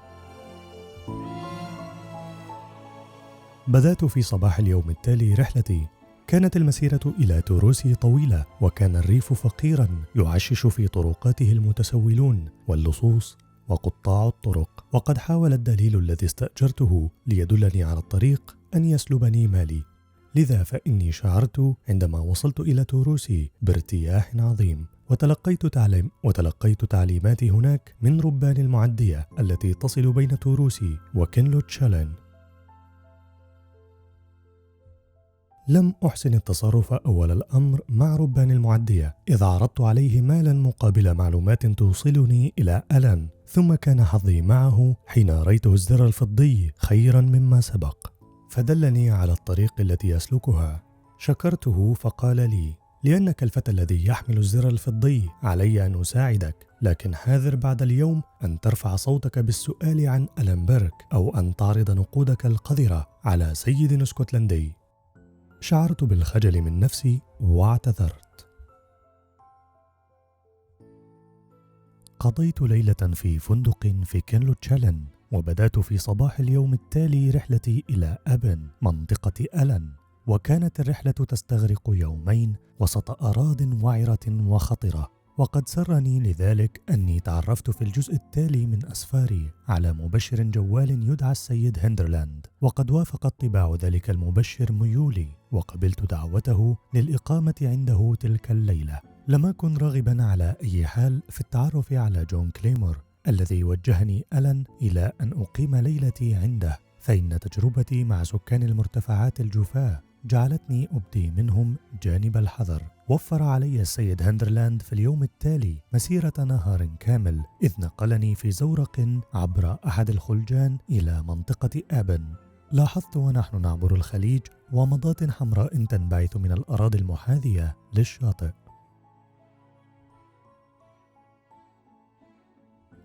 Speaker 1: بدأت في صباح اليوم التالي رحلتي. كانت المسيرة إلى تروسي طويلة، وكان الريف فقيرا يعشش في طرقاته المتسولون واللصوص وقطاع الطرق، وقد حاول الدليل الذي استأجرته ليدلني على الطريق أن يسلبني مالي. لذا فإني شعرت عندما وصلت إلى تروسي بارتياح عظيم، وتلقيت تعليماتي هناك من ربان المعدية التي تصل بين تروسي وكنلوتشالين. لم أحسن التصرف أول الأمر مع ربان المعدية، إذ عرضت عليه مالا مقابل معلومات توصلني إلى ألان، ثم كان حظي معه حين رأيته الزر الفضي خيرا مما سبق، فدلني على الطريق التي يسلكها. شكرته فقال لي: لأنك الفتى الذي يحمل الزر الفضي علي أن أساعدك، لكن حاذر بعد اليوم أن ترفع صوتك بالسؤال عن ألنبرغ أو أن تعرض نقودك القذرة على سيد اسكتلندي. شعرت بالخجل من نفسي واعتذرت. قضيت ليلة في فندق في كنلوتشالين، وبدأت في صباح اليوم التالي رحلتي إلى أبن منطقة ألان. وكانت الرحلة تستغرق يومين وسط أراضٍ وعرة وخطرة، وقد سرني لذلك أني تعرفت في الجزء التالي من أسفاري على مبشر جوال يدعى السيد هندرلاند، وقد وافقت طباع ذلك المبشر ميولي، وقبلت دعوته للإقامة عنده تلك الليلة. لم أكن راغبا على أي حال في التعرف على جون كليمور الذي وجهني ألان إلى أن أقيم ليلتي عنده، فإن تجربتي مع سكان المرتفعات الجفاة جعلتني أبدي منهم جانب الحذر. وفر علي السيد هندرلاند في اليوم التالي مسيرة نهار كامل، إذ نقلني في زورق عبر أحد الخلجان إلى منطقة أبن. لاحظت ونحن نعبر الخليج ومضات حمراء تنبعث من الأراضي المحاذية للشاطئ.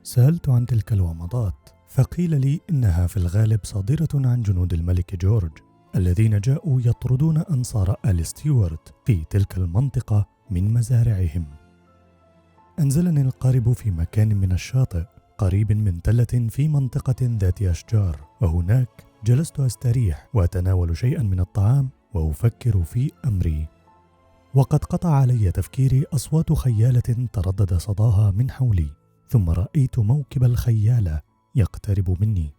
Speaker 1: سألت عن تلك الومضات، فقيل لي إنها في الغالب صادرة عن جنود الملك جورج الذين جاءوا يطردون أنصار آل ستيوارت في تلك المنطقة من مزارعهم. أنزلني القارب في مكان من الشاطئ قريب من تلة في منطقة ذات أشجار، وهناك جلست أستريح وأتناول شيئا من الطعام وأفكر في أمري. وقد قطع علي تفكيري أصوات خيالة تردد صداها من حولي، ثم رأيت موكب الخيالة يقترب مني.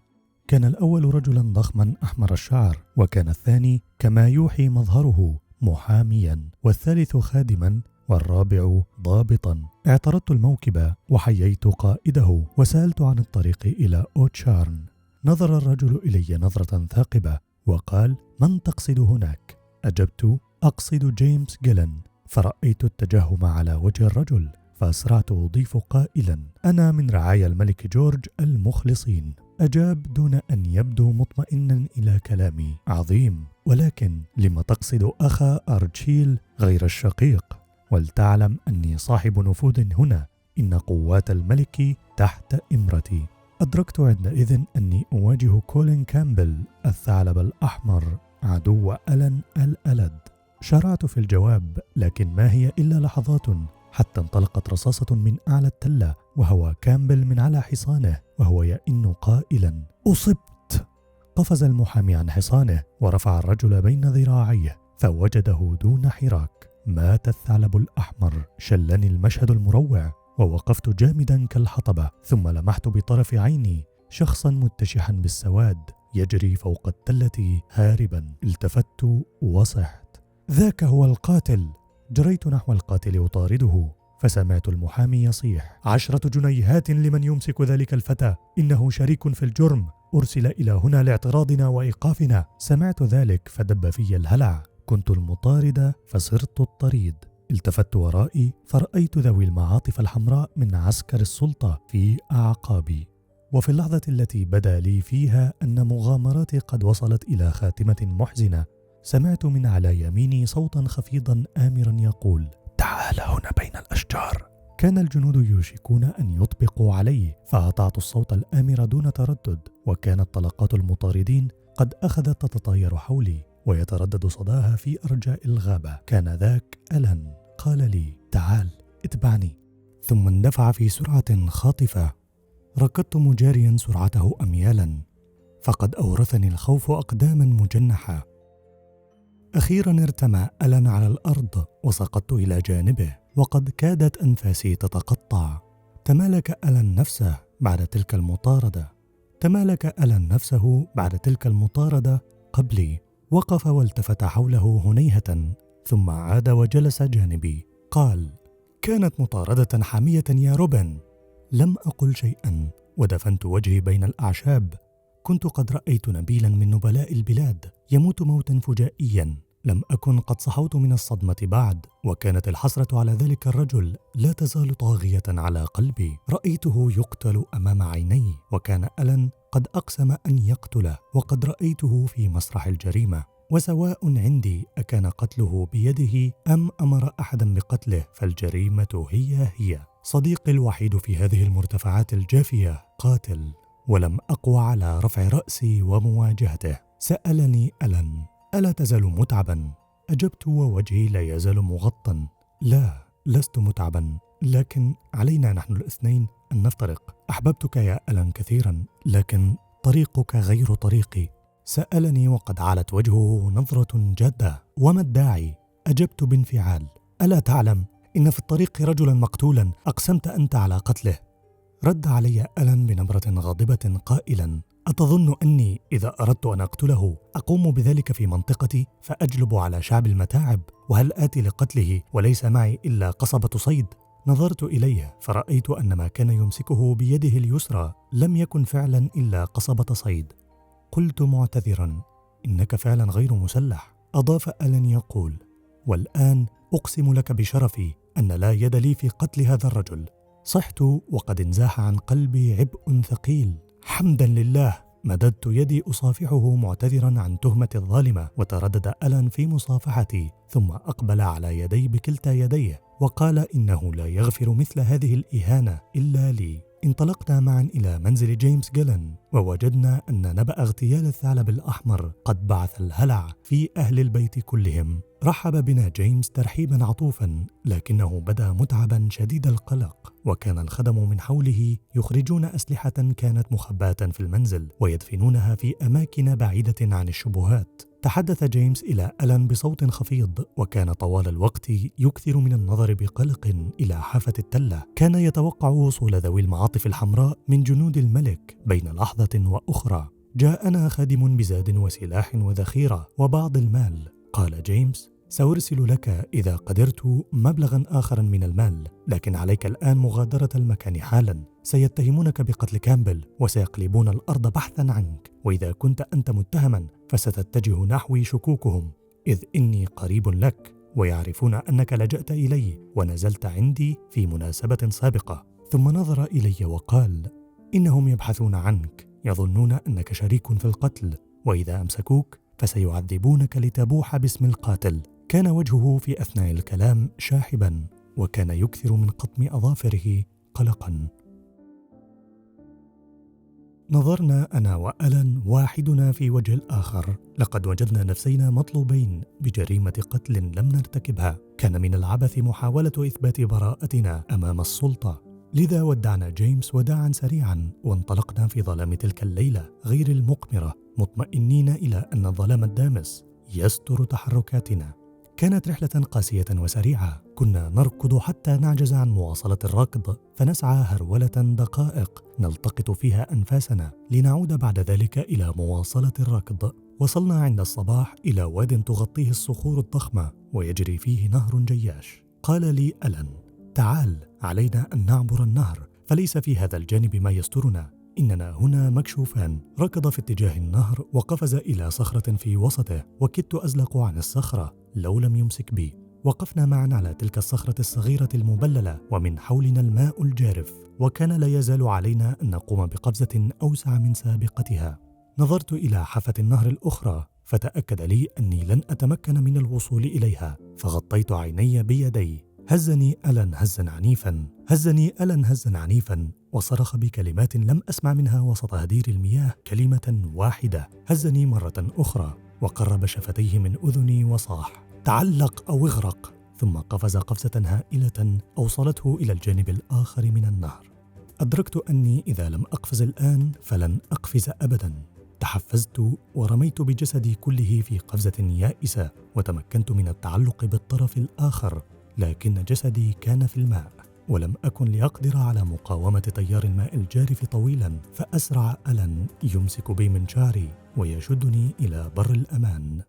Speaker 1: كان الأول رجلا ضخما أحمر الشعر، وكان الثاني كما يوحي مظهره محاميا، والثالث خادما، والرابع ضابطا. اعترضت الموكب وحييت قائده وسألت عن الطريق إلى أوتشارن. نظر الرجل إلي نظرة ثاقبة وقال: من تقصد هناك؟ أجبت: أقصد جيمس جيلن. فرأيت التجهم على وجه الرجل، فأسرعت أضيف قائلا: أنا من رعايا الملك جورج المخلصين. أجاب دون أن يبدو مطمئنا إلى كلامي: عظيم، ولكن لما تقصد أخا أرتشيل غير الشقيق؟ ولتعلم أني صاحب نفوذ هنا، إن قوات الملك تحت إمرتي. أدركت عندئذ أني أواجه كولين كامبل الثعلب الأحمر، عدو ألان الألد. شرعت في الجواب، لكن ما هي إلا لحظات حتى انطلقت رصاصة من أعلى التلة، وهو كامبل من على حصانه وهو يئن قائلا: أصبت! قفز المحامي عن حصانه ورفع الرجل بين ذراعيه فوجده دون حراك. مات الثعلب الأحمر. شلني المشهد المروع ووقفت جامدا كالحطبة، ثم لمحت بطرف عيني شخصا متشحا بالسواد يجري فوق التلة هاربا. التفت وصحت، ذاك هو القاتل. جريت نحو القاتل أطارده، فسمعت المحامي يصيح: 10 جنيهات لمن يمسك ذلك الفتى، إنه شريك في الجرم، أرسل إلى هنا لاعتراضنا وإيقافنا. سمعت ذلك فدب في الهلع. كنت المطارد فصرت الطريد. التفت ورائي فرأيت ذوي المعاطف الحمراء من عسكر السلطة في أعقابي، وفي اللحظة التي بدا لي فيها أن مغامراتي قد وصلت إلى خاتمة محزنة، سمعت من على يميني صوتا خفيضا آمرا يقول: تعال هنا بين الأشجار. كان الجنود يوشكون أن يطبقوا علي، فأطعت الصوت الآمر دون تردد، وكانت طلقات المطاردين قد أخذت تتطاير حولي ويتردد صداها في أرجاء الغابة. كان ذاك ألان. قال لي: تعال اتبعني. ثم اندفع في سرعة خاطفة. ركضت مجاريا سرعته أميالا، فقد أورثني الخوف أقداما مجنحة. أخيرا ارتمى ألان على الأرض وسقطت إلى جانبه، وقد كادت أنفاسي تتقطع. تمالك ألان نفسه بعد تلك المطاردة. قبلي. وقف والتفت حوله هنيهة، ثم عاد وجلس جانبي. قال: كانت مطاردة حامية يا روبن. لم أقل شيئا، ودفنت وجهي بين الأعشاب. كنت قد رأيت نبيلا من نبلاء البلاد يموت موتا فجائيا. لم أكن قد صحوت من الصدمة بعد، وكانت الحسرة على ذلك الرجل لا تزال طاغية على قلبي. رأيته يقتل أمام عيني، وكان ألان قد أقسم أن يقتله، وقد رأيته في مسرح الجريمة. وسواء عندي أكان قتله بيده أم أمر أحدا بقتله، فالجريمة هي. صديقي الوحيد في هذه المرتفعات الجافية قاتل، ولم أقوى على رفع رأسي ومواجهته. سألني ألان: ألا تزال متعبا؟ أجبت ووجهي لا يزال مغطى: لا، لست متعبا، لكن علينا نحن الاثنين أن نفترق. أحببتك يا ألان كثيرا، لكن طريقك غير طريقي. سألني وقد علت وجهه نظرة جادة: وما الداعي؟ أجبت بانفعال: ألا تعلم إن في الطريق رجلا مقتولا أقسمت أنت على قتله؟ رد علي ألان بنبرة غاضبة قائلا: أتظن أني إذا أردت أن أقتله أقوم بذلك في منطقتي فأجلب على شعب المتاعب؟ وهل آتي لقتله وليس معي إلا قصبة صيد؟ نظرت إليه فرأيت أن ما كان يمسكه بيده اليسرى لم يكن فعلا إلا قصبة صيد. قلت معتذرا: إنك فعلا غير مسلح. أضاف ألان يقول: والآن أقسم لك بشرفي أن لا يد لي في قتل هذا الرجل. صحت وقد انزاح عن قلبي عبء ثقيل. حمدا لله. مددت يدي أصافحه معتذرا عن تهمة الظالمة، وتردد ألان في مصافحتي، ثم أقبل على يدي بكلتا يديه وقال إنه لا يغفر مثل هذه الإهانة إلا لي. انطلقنا معا إلى منزل جيمس جيلن، ووجدنا أن نبأ اغتيال الثعلب الأحمر قد بعث الهلع في أهل البيت كلهم. رحب بنا جيمس ترحيبا عطوفا، لكنه بدا متعبا شديد القلق، وكان الخدم من حوله يخرجون أسلحة كانت مخباة في المنزل ويدفنونها في أماكن بعيدة عن الشبهات. تحدث جيمس إلى ألان بصوت خفيض، وكان طوال الوقت يكثر من النظر بقلق إلى حافة التلة. كان يتوقع وصول ذوي المعاطف الحمراء من جنود الملك بين لحظة وأخرى. جاءنا خادم بزاد وسلاح وذخيرة وبعض المال. قال جيمس: سأرسل لك إذا قدرت مبلغا آخر من المال، لكن عليك الآن مغادرة المكان حالا. سيتهمونك بقتل كامبل وسيقلبون الأرض بحثا عنك، وإذا كنت أنت متهما فستتجه نحوي شكوكهم، إذ إني قريب لك ويعرفون أنك لجأت إلي ونزلت عندي في مناسبة سابقة. ثم نظر إلي وقال: إنهم يبحثون عنك، يظنون أنك شريك في القتل، وإذا أمسكوك فسيعذبونك لتبوح باسم القاتل. كان وجهه في أثناء الكلام شاحبا، وكان يكثر من قطم أظافره قلقا. نظرنا أنا وألان واحدنا في وجه الآخر. لقد وجدنا نفسينا مطلوبين بجريمة قتل لم نرتكبها. كان من العبث محاولة إثبات براءتنا أمام السلطة. لذا ودعنا جيمس وداعا سريعا، وانطلقنا في ظلام تلك الليلة غير المقمرة، مطمئنين إلى أن الظلام الدامس يستر تحركاتنا. كانت رحلة قاسية وسريعة. كنا نركض حتى نعجز عن مواصلة الركض، فنسعى هرولة دقائق نلتقط فيها أنفاسنا، لنعود بعد ذلك إلى مواصلة الركض. وصلنا عند الصباح إلى واد تغطيه الصخور الضخمة ويجري فيه نهر جياش. قال لي ألان: تعال، علينا أن نعبر النهر، فليس في هذا الجانب ما يسترنا، إننا هنا مكشوفان. ركض في اتجاه النهر وقفز إلى صخرة في وسطه، وكدت أزلق عن الصخرة لو لم يمسك بي. وقفنا معا على تلك الصخرة الصغيرة المبللة، ومن حولنا الماء الجارف، وكان لا يزال علينا أن نقوم بقفزة أوسع من سابقتها. نظرت إلى حافة النهر الأخرى، فتأكد لي أني لن أتمكن من الوصول إليها، فغطيت عيني بيدي. هزني ألان هزا عنيفا، وصرخ بكلمات لم أسمع منها وسط هدير المياه كلمة واحدة. هزني مرة أخرى، وقرب شفتيه من أذني وصاح: تعلق أو اغرق. ثم قفز قفزة هائلة أوصلته إلى الجانب الآخر من النهر. أدركت أني إذا لم أقفز الآن فلن أقفز أبدا. تحفزت ورميت بجسدي كله في قفزة يائسة، وتمكنت من التعلق بالطرف الآخر، لكن جسدي كان في الماء، ولم أكن لأقدر على مقاومة تيار الماء الجارف طويلا. فأسرع ألان يمسك بي من شعري ويشدني إلى بر الأمان.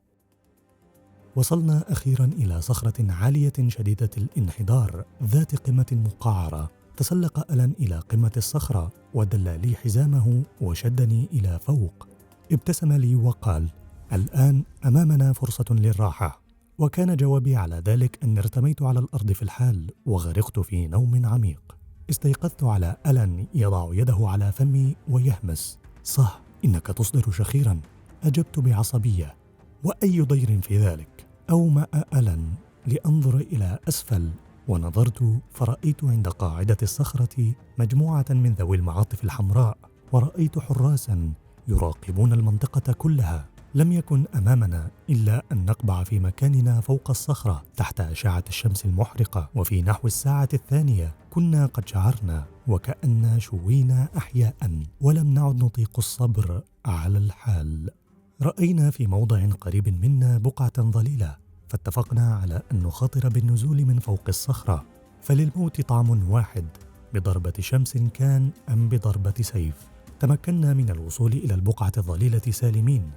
Speaker 1: وصلنا أخيرا إلى صخرة عالية شديدة الانحدار ذات قمة مقعرة. تسلق ألان إلى قمة الصخرة ودل لي حزامه وشدني إلى فوق. ابتسم لي وقال: الآن أمامنا فرصة للراحة. وكان جوابي على ذلك أني ارتميت على الأرض في الحال وغرقت في نوم عميق. استيقظت على ألان يضع يده على فمي ويهمس: صح، إنك تصدر شخيرا. أجبت بعصبية: وأي ضير في ذلك؟ أومأ ألان لأنظر إلى أسفل، ونظرت فرأيت عند قاعدة الصخرة مجموعة من ذوي المعاطف الحمراء، ورأيت حراسا يراقبون المنطقة كلها. لم يكن أمامنا إلا أن نقبع في مكاننا فوق الصخرة تحت أشعة الشمس المحرقة. وفي نحو الساعة 2 كنا قد شعرنا وكأننا شوينا أحياء، ولم نعد نطيق الصبر على الحال. رأينا في موضع قريب منا بقعة ظليلة، فاتفقنا على أن نخاطر بالنزول من فوق الصخرة، فللموت طعم واحد: بضربة شمس كان أم بضربة سيف. تمكنا من الوصول إلى البقعة الظليلة سالمين،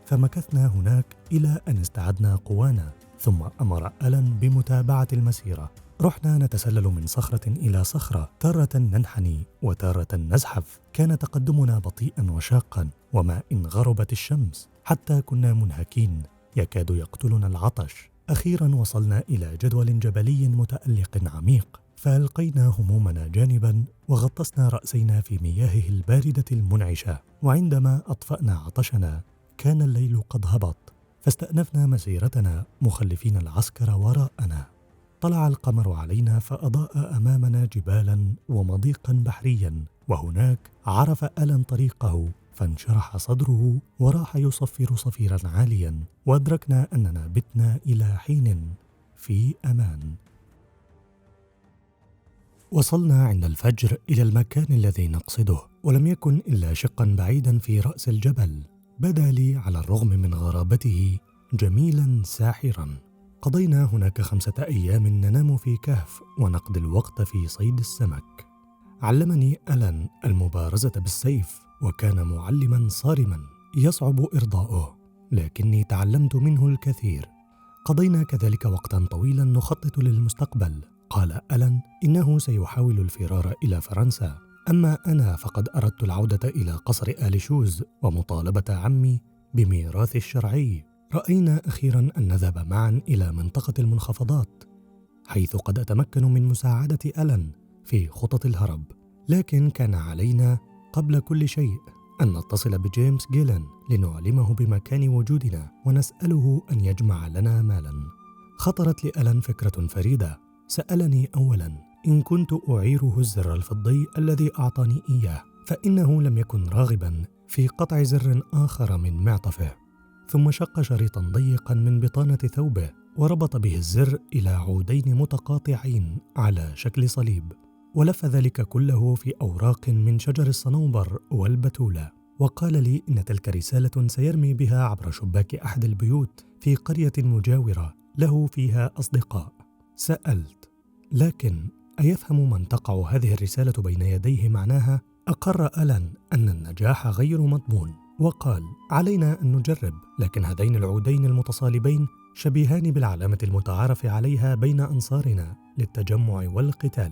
Speaker 1: فمكثنا هناك إلى أن استعدنا قوانا. ثم أمر ألان بمتابعة المسيرة. رحنا نتسلل من صخرة إلى صخرة، تارة ننحني وتارة نزحف. كان تقدمنا بطيئا وشاقا، وما إن غربت الشمس حتى كنا منهكين، يكاد يقتلنا العطش. أخيرا وصلنا إلى جدول جبلي متألق عميق، فألقينا همومنا جانبا وغطسنا رأسينا في مياهه الباردة المنعشة. وعندما أطفأنا عطشنا كان الليل قد هبط، فاستأنفنا مسيرتنا مخلفين العسكر وراءنا. طلع القمر علينا فأضاء أمامنا جبالا ومضيقا بحريا، وهناك عرف ألان طريقه فانشرح صدره وراح يصفر صفيرا عاليا، وأدركنا أننا بتنا إلى حين في أمان. وصلنا عند الفجر إلى المكان الذي نقصده، ولم يكن إلا شقا بعيدا في رأس الجبل. بدا لي على الرغم من غرابته جميلا ساحرا. قضينا هناك 5 أيام ننام في كهف ونقضي الوقت في صيد السمك. علمني ألان المبارزة بالسيف، وكان معلما صارما يصعب إرضاؤه، لكني تعلمت منه الكثير. قضينا كذلك وقتا طويلا نخطط للمستقبل. قال ألان إنه سيحاول الفرار إلى فرنسا، أما أنا فقد أردت العودة إلى قصر آل شوز ومطالبة عمي بميراث الشرعي. رأينا أخيرا أن نذهب معا إلى منطقة المنخفضات، حيث قد أتمكن من مساعدة ألان في خطط الهرب. لكن كان علينا قبل كل شيء أن نتصل بجيمس جيلان لنعلمه بمكان وجودنا ونسأله أن يجمع لنا مالا. خطرت لألان فكرة فريدة. سألني أولاً إن كنت أعيره الزر الفضي الذي أعطاني إياه، فإنه لم يكن راغباً في قطع زر آخر من معطفه. ثم شق شريطاً ضيقاً من بطانة ثوبه وربط به الزر إلى عودين متقاطعين على شكل صليب، ولف ذلك كله في أوراق من شجر الصنوبر والبتولة، وقال لي إن تلك رسالة سيرمي بها عبر شباك أحد البيوت في قرية مجاورة له فيها أصدقاء. سألت: لكن أيفهم من تقع هذه الرسالة بين يديه معناها؟ أقر ألان أن النجاح غير مضمون، وقال: علينا أن نجرب، لكن هذين العودين المتصالبين شبيهان بالعلامة المتعارف عليها بين أنصارنا للتجمع والقتال.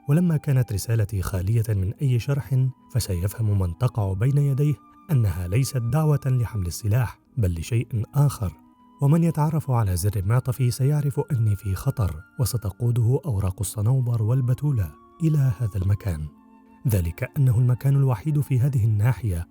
Speaker 1: ولما كانت رسالتي خالية من أي شرح، فسيفهم من تقع بين يديه أنها ليست دعوة لحمل السلاح بل لشيء آخر. ومن يتعرف على زر معطفي سيعرف أني في خطر، وستقوده أوراق الصنوبر والبتولة إلى هذا المكان، ذلك أنه المكان الوحيد في هذه الناحية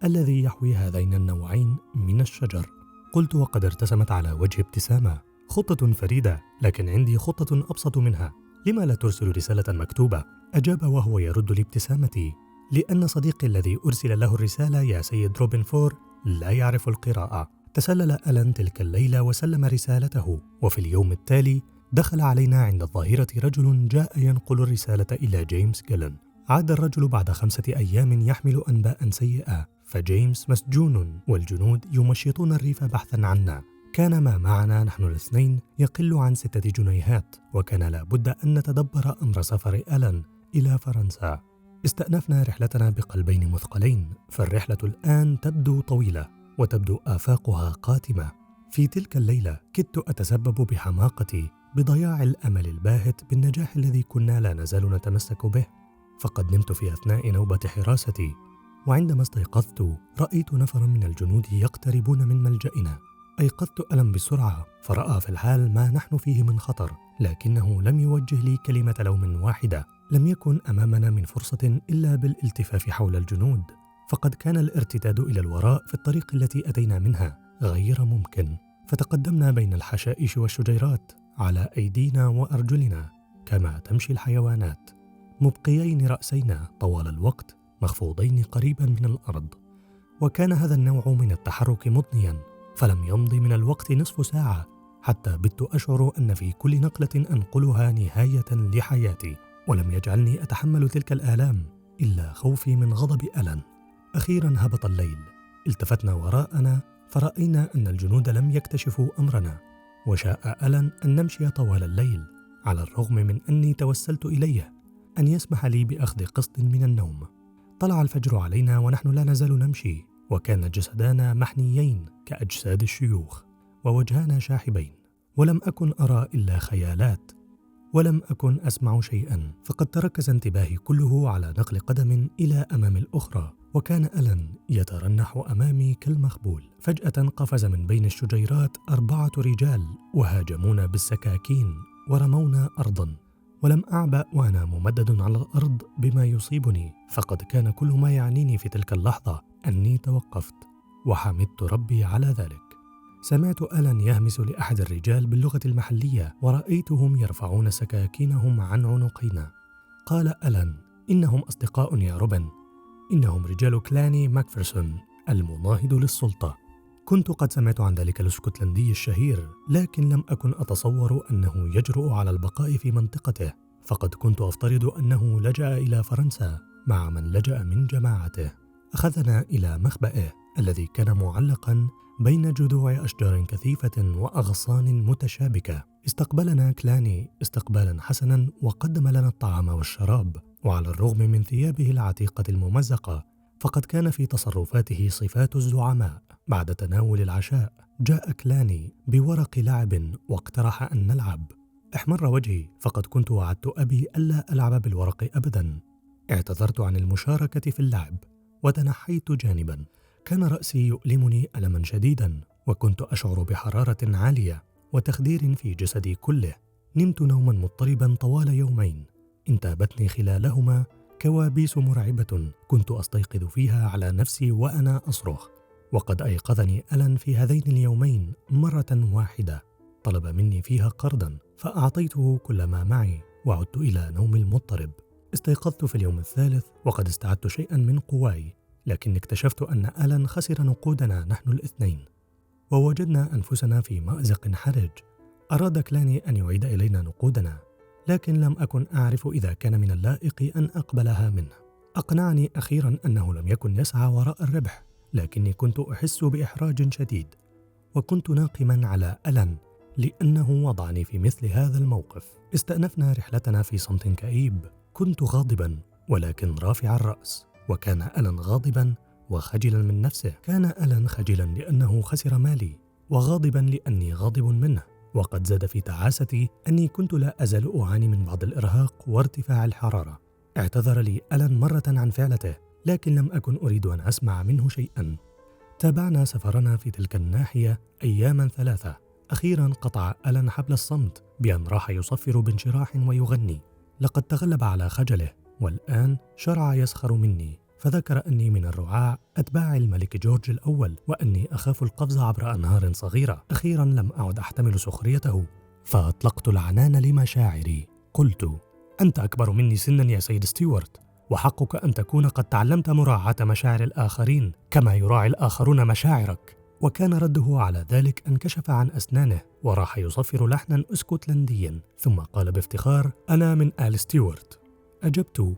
Speaker 1: الذي يحوي هذين النوعين من الشجر. قلت وقد ارتسمت على وجه ابتسامة: خطة فريدة، لكن عندي خطة أبسط منها. لما لا ترسل رسالة مكتوبة؟ أجاب وهو يرد لابتسامتي: لأن صديقي الذي أرسل له الرسالة يا سيد روبن فور لا يعرف القراءة. تسلل ألان تلك الليلة وسلم رسالته، وفي اليوم التالي دخل علينا عند الظهيرة رجل جاء ينقل الرسالة إلى جيمس جيلن. عاد الرجل بعد 5 أيام يحمل أنباء سيئة، فجيمس مسجون والجنود يمشطون الريف بحثا عنا. كان ما معنا نحن الاثنين يقل عن 6 جنيهات، وكان لابد أن نتدبر أمر سفر ألان إلى فرنسا. استأنفنا رحلتنا بقلبين مثقلين، فالرحلة الآن تبدو طويلة وتبدو آفاقها قاتمة. في تلك الليلة كدت أتسبب بحماقتي بضياع الأمل الباهت بالنجاح الذي كنا لا نزال نتمسك به، فقد نمت في أثناء نوبة حراستي، وعندما استيقظت رأيت نفرا من الجنود يقتربون من ملجأنا. أيقظت ألان بسرعة، فرأى في الحال ما نحن فيه من خطر، لكنه لم يوجه لي كلمة لوم واحدة. لم يكن أمامنا من فرصة إلا بالالتفاف حول الجنود، فقد كان الارتداد إلى الوراء في الطريق التي أتينا منها غير ممكن. فتقدمنا بين الحشائش والشجيرات على أيدينا وأرجلنا كما تمشي الحيوانات، مبقيين رأسينا طوال الوقت مخفوضين قريبا من الأرض. وكان هذا النوع من التحرك مضنيا، فلم يمض من الوقت نصف ساعة حتى بت أشعر أن في كل نقلة أنقلها نهاية لحياتي، ولم يجعلني أتحمل تلك الآلام إلا خوفي من غضب ألان. أخيرا هبط الليل، التفتنا وراءنا فرأينا أن الجنود لم يكتشفوا أمرنا، وشاء ألان أن نمشي طوال الليل، على الرغم من أني توسلت إليه أن يسمح لي بأخذ قسط من النوم. طلع الفجر علينا ونحن لا نزال نمشي، وكان جسدانا محنيين كأجساد الشيوخ، ووجهانا شاحبين، ولم أكن أرى إلا خيالات، ولم أكن أسمع شيئا، فقد تركز انتباهي كله على نقل قدم إلى أمام الأخرى، وكان ألان يترنح أمامي كالمخبول. فجأة قفز من بين الشجيرات 4 رجال وهاجمونا بالسكاكين ورمونا أرضا، ولم أعبأ وأنا ممدد على الأرض بما يصيبني، فقد كان كل ما يعنيني في تلك اللحظة أني توقفت، وحمدت ربي على ذلك. سمعت ألان يهمس لأحد الرجال باللغة المحلية، ورأيتهم يرفعون سكاكينهم عن عنقينا. قال ألان: إنهم أصدقاء يا روبن، إنهم رجال كلاني ماكفيرسون المناهض للسلطة. كنت قد سمعت عن ذلك الاسكتلندي الشهير، لكن لم أكن أتصور أنه يجرؤ على البقاء في منطقته، فقد كنت أفترض أنه لجأ إلى فرنسا مع من لجأ من جماعته. أخذنا إلى مخبئه الذي كان معلقا بين جذوع أشجار كثيفة وأغصان متشابكة. استقبلنا كلاني استقبالا حسنا، وقدم لنا الطعام والشراب، وعلى الرغم من ثيابه العتيقة الممزقة فقد كان في تصرفاته صفات الزعماء. بعد تناول العشاء جاء كلاني بورق لعب واقترح أن نلعب. احمر وجهي، فقد كنت وعدت أبي ألا ألعب بالورق أبدا. اعتذرت عن المشاركة في اللعب وتنحيت جانبا. كان رأسي يؤلمني ألما شديدا، وكنت أشعر بحرارة عالية وتخدير في جسدي كله. نمت نوما مضطربا طوال يومين، انتابتني خلالهما كوابيس مرعبة كنت أستيقظ فيها على نفسي وأنا أصرخ. وقد أيقظني ألان في هذين اليومين مرة واحدة. طلب مني فيها قرضا، فأعطيته كل ما معي وعدت إلى نومي المضطرب. استيقظت في اليوم الثالث وقد استعدت شيئا من قواي، لكن اكتشفت أن ألان خسر نقودنا نحن الاثنين، ووجدنا أنفسنا في مأزق حرج. أراد كلاني أن يعيد إلينا نقودنا، لكن لم أكن أعرف إذا كان من اللائق أن أقبلها منه. أقنعني أخيرا أنه لم يكن يسعى وراء الربح، لكني كنت أحس بإحراج شديد، وكنت ناقما على ألان لأنه وضعني في مثل هذا الموقف. استأنفنا رحلتنا في صمت كئيب. كنت غاضبا ولكن رافع الرأس، وكان ألان غاضبا وخجلا من نفسه. كان ألان خجلا لأنه خسر مالي، وغاضبا لأني غاضب منه. وقد زاد في تعاستي أني كنت لا أزال أعاني من بعض الإرهاق وارتفاع الحرارة. اعتذر لي ألان مرة عن فعلته، لكن لم أكن أريد أن أسمع منه شيئا. تابعنا سفرنا في تلك الناحية أياما 3. أخيرا قطع ألان حبل الصمت بأن راح يصفر بانشراح ويغني. لقد تغلب على خجله، والآن شرع يسخر مني، فذكر أني من الرعاع أتباع الملك جورج الأول، وأني أخاف القفز عبر أنهار صغيرة. أخيرا لم أعد أحتمل سخريته، فأطلقت العنان لمشاعري. قلت: أنت أكبر مني سنا يا سيد ستيوارت، وحقك أن تكون قد تعلمت مراعاة مشاعر الآخرين كما يراعي الآخرون مشاعرك. وكان رده على ذلك أن كشف عن أسنانه وراح يصفر لحنا اسكتلنديا، ثم قال بافتخار: أنا من آل ستيوارت. أجبت: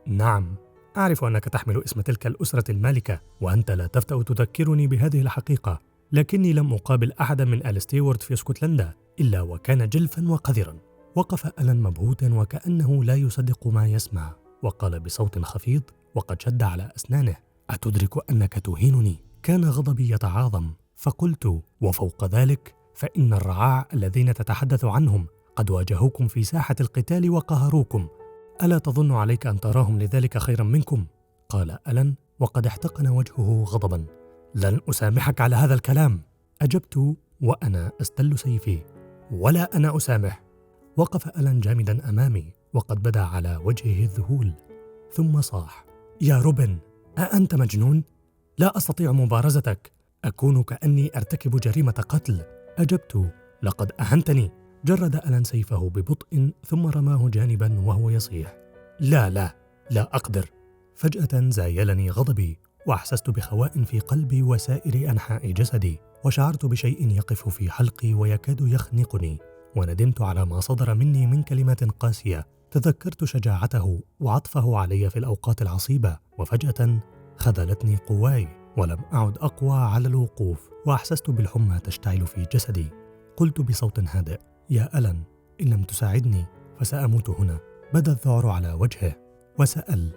Speaker 1: نعم، أعرف أنك تحمل اسم تلك الأسرة المالكة، وأنت لا تفتأ تذكرني بهذه الحقيقة، لكني لم أقابل أحدا من آل ستيوارت في اسكتلندا إلا وكان جلفا وقذرا. وقف ألان مبهوتا وكأنه لا يصدق ما يسمع، وقال بصوت خفيض وقد شد على أسنانه: أتدرك أنك تهينني؟ كان غضبي يتعاظم، فقلت: وفوق ذلك فإن الرعاع الذين تتحدث عنهم قد واجهوكم في ساحة القتال وقهروكم، ألا تظن عليك أن تراهم لذلك خيرا منكم؟ قال ألان وقد احتقن وجهه غضبا: لن أسامحك على هذا الكلام. أجبت وأنا أستل سيفي: ولا أنا أسامح. وقف ألان جامدا أمامي وقد بدا على وجهه الذهول، ثم صاح: يا روبن، أأنت مجنون؟ لا أستطيع مبارزتك، أكون كأني أرتكب جريمة قتل. أجبت: لقد أهنتني. جرد ألان سيفه ببطء ثم رماه جانبا وهو يصيح: لا لا لا أقدر. فجأة زايلني غضبي، وأحسست بخواء في قلبي وسائر أنحاء جسدي، وشعرت بشيء يقف في حلقي ويكاد يخنقني، وندمت على ما صدر مني من كلمات قاسية. تذكرت شجاعته وعطفه علي في الأوقات العصيبة، وفجأة خذلتني قواي ولم أعد أقوى على الوقوف، وأحسست بالحمى تشتعل في جسدي. قلت بصوت هادئ: يا ألان، إن لم تساعدني فسأموت هنا. بدا الذعر على وجهه وسأل: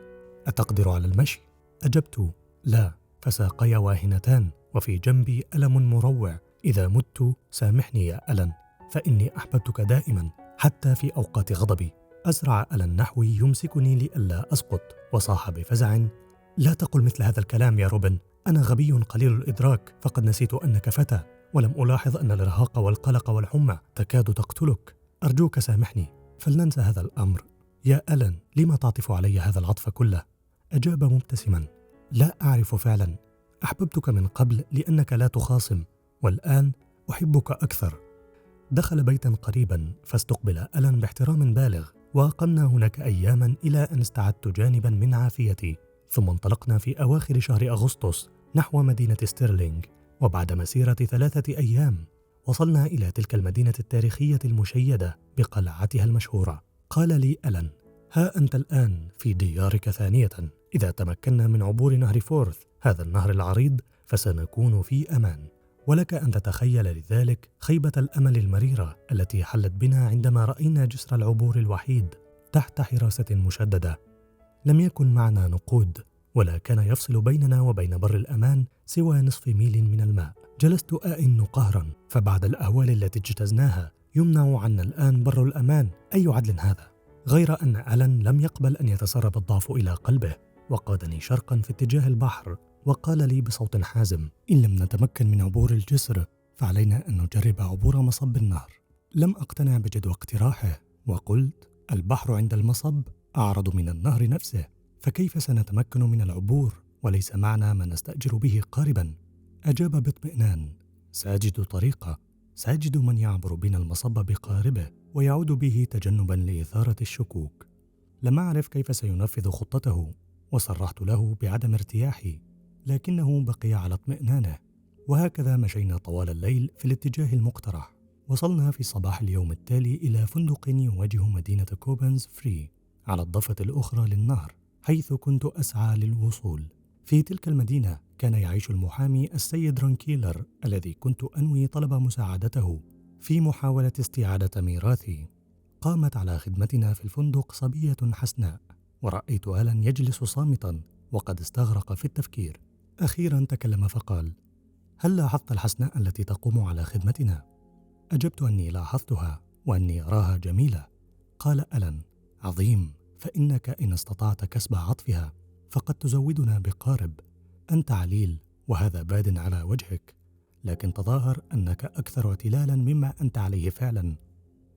Speaker 1: أتقدر على المشي؟ أجبت: لا، فساقي واهنتان وفي جنبي ألم مروع. إذا مت سامحني يا ألان، فإني أحببتك دائما حتى في أوقات غضبي. أسرع ألان نحوي يمسكني لئلا أسقط، وصاح بفزع: لا تقل مثل هذا الكلام يا روبن، أنا غبي قليل الإدراك، فقد نسيت أنك فتى، ولم ألاحظ أن الإرهاق والقلق والحمى تكاد تقتلك. أرجوك سامحني، فلننسى هذا الأمر. يا ألان، لما تعطف علي هذا العطف كله؟ أجاب مبتسما: لا أعرف فعلا، أحببتك من قبل لأنك لا تخاصم، والآن أحبك أكثر. دخل بيتا قريبا فاستقبل ألان باحترام بالغ، وأقمنا هناك أياما إلى أن استعدت جانبا من عافيتي. ثم انطلقنا في أواخر شهر أغسطس نحو مدينة ستيرلينغ، وبعد مسيرة 3 أيام وصلنا إلى تلك المدينة التاريخية المشيدة بقلعتها المشهورة. قال لي ألان: ها أنت الآن في ديارك ثانية، إذا تمكنا من عبور نهر فورث، هذا النهر العريض، فسنكون في أمان. ولك أن تتخيل لذلك خيبة الأمل المريرة التي حلت بنا عندما رأينا جسر العبور الوحيد تحت حراسة مشددة. لم يكن معنا نقود، ولا كان يفصل بيننا وبين بر الأمان سوى نصف ميل من الماء. جلست آئن قهرا، فبعد الأهوال التي اجتزناها يمنع عنا الآن بر الأمان؟ أي عدل هذا؟ غير أن ألان لم يقبل أن يتسرب الضعف إلى قلبه، وقادني شرقا في اتجاه البحر، وقال لي بصوت حازم: إن لم نتمكن من عبور الجسر فعلينا أن نجرب عبور مصب النهر. لم أقتنع بجدوى اقتراحه، وقلت: البحر عند المصب أعرض من النهر نفسه، فكيف سنتمكن من العبور وليس معنا ما نستأجر به قاربا؟ أجاب باطمئنان: سأجد طريقة، سأجد من يعبر بنا المصب بقاربه ويعود به تجنبا لإثارة الشكوك. لم أعرف كيف سينفذ خطته، وصرحت له بعدم ارتياحي، لكنه بقي على اطمئنانه. وهكذا مشينا طوال الليل في الاتجاه المقترح. وصلنا في صباح اليوم التالي إلى فندق يواجه مدينة كوبنز فري على الضفة الأخرى للنهر، حيث كنت أسعى للوصول. في تلك المدينة كان يعيش المحامي السيد رانكيلر، الذي كنت أنوي طلب مساعدته في محاولة استعادة ميراثي. قامت على خدمتنا في الفندق صبية حسناء، ورأيت آلان يجلس صامتا وقد استغرق في التفكير. أخيرا تكلم فقال: هل لاحظت الحسناء التي تقوم على خدمتنا؟ أجبت أني لاحظتها وأني أراها جميلة. قال آلان: عظيم، فإنك إن استطعت كسب عطفها فقد تزودنا بقارب. أنت عليل وهذا باد على وجهك، لكن تظاهر أنك أكثر اعتلالا مما أنت عليه فعلا.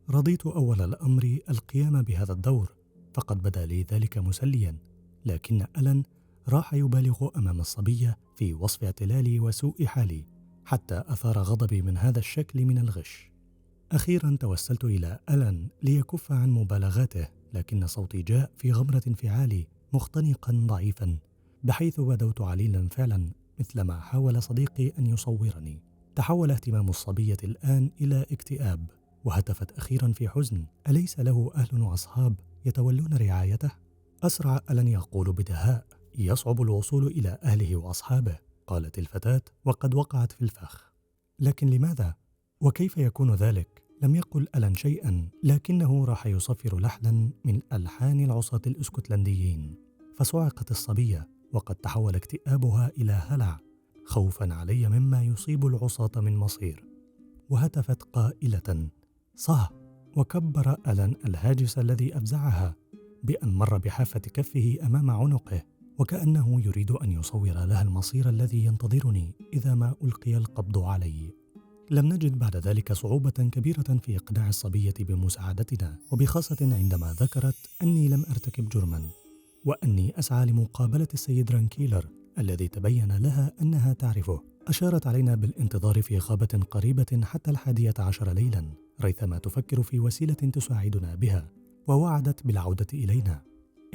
Speaker 1: رضيت أول الأمر القيام بهذا الدور، فقد بدا لي ذلك مسليا، لكن آلان راح يبالغ أمام الصبية في وصف اعتلالي وسوء حالي، حتى أثار غضبي من هذا الشكل من الغش. أخيرا توسلت إلى آلان ليكف عن مبالغاته، لكن صوتي جاء في غمرة انفعالي مختنقا ضعيفا، بحيث بدوت عليلا فعلا مثلما حاول صديقي أن يصورني. تحول اهتمام الصبية الآن إلى اكتئاب، وهتفت أخيرا في حزن: أليس له أهل وأصحاب يتولون رعايته؟ أسرع آلان يقول بدهاء: يصعب الوصول إلى أهله وأصحابه. قالت الفتاة وقد وقعت في الفخ: لكن لماذا؟ وكيف يكون ذلك؟ لم يقل آلان شيئا، لكنه راح يصفر لحنا من ألحان العصاة الإسكتلنديين. فصعقت الصبية، وقد تحول اكتئابها إلى هلع، خوفا علي مما يصيب العصاة من مصير. وهتفت قائلة: صه! وكبر آلان الهاجس الذي أفزعها بأن مر بحافة كفه أمام عنقه، وكأنه يريد أن يصور لها المصير الذي ينتظرني إذا ما ألقي القبض علي. لم نجد بعد ذلك صعوبة كبيرة في إقناع الصبية بمساعدتنا، وبخاصة عندما ذكرت أني لم أرتكب جرما، وأني أسعى لمقابلة السيد رانكيلر الذي تبين لها أنها تعرفه. أشارت علينا بالانتظار في غابة قريبة حتى 11 ليلا، ريثما تفكر في وسيلة تساعدنا بها، ووعدت بالعودة إلينا.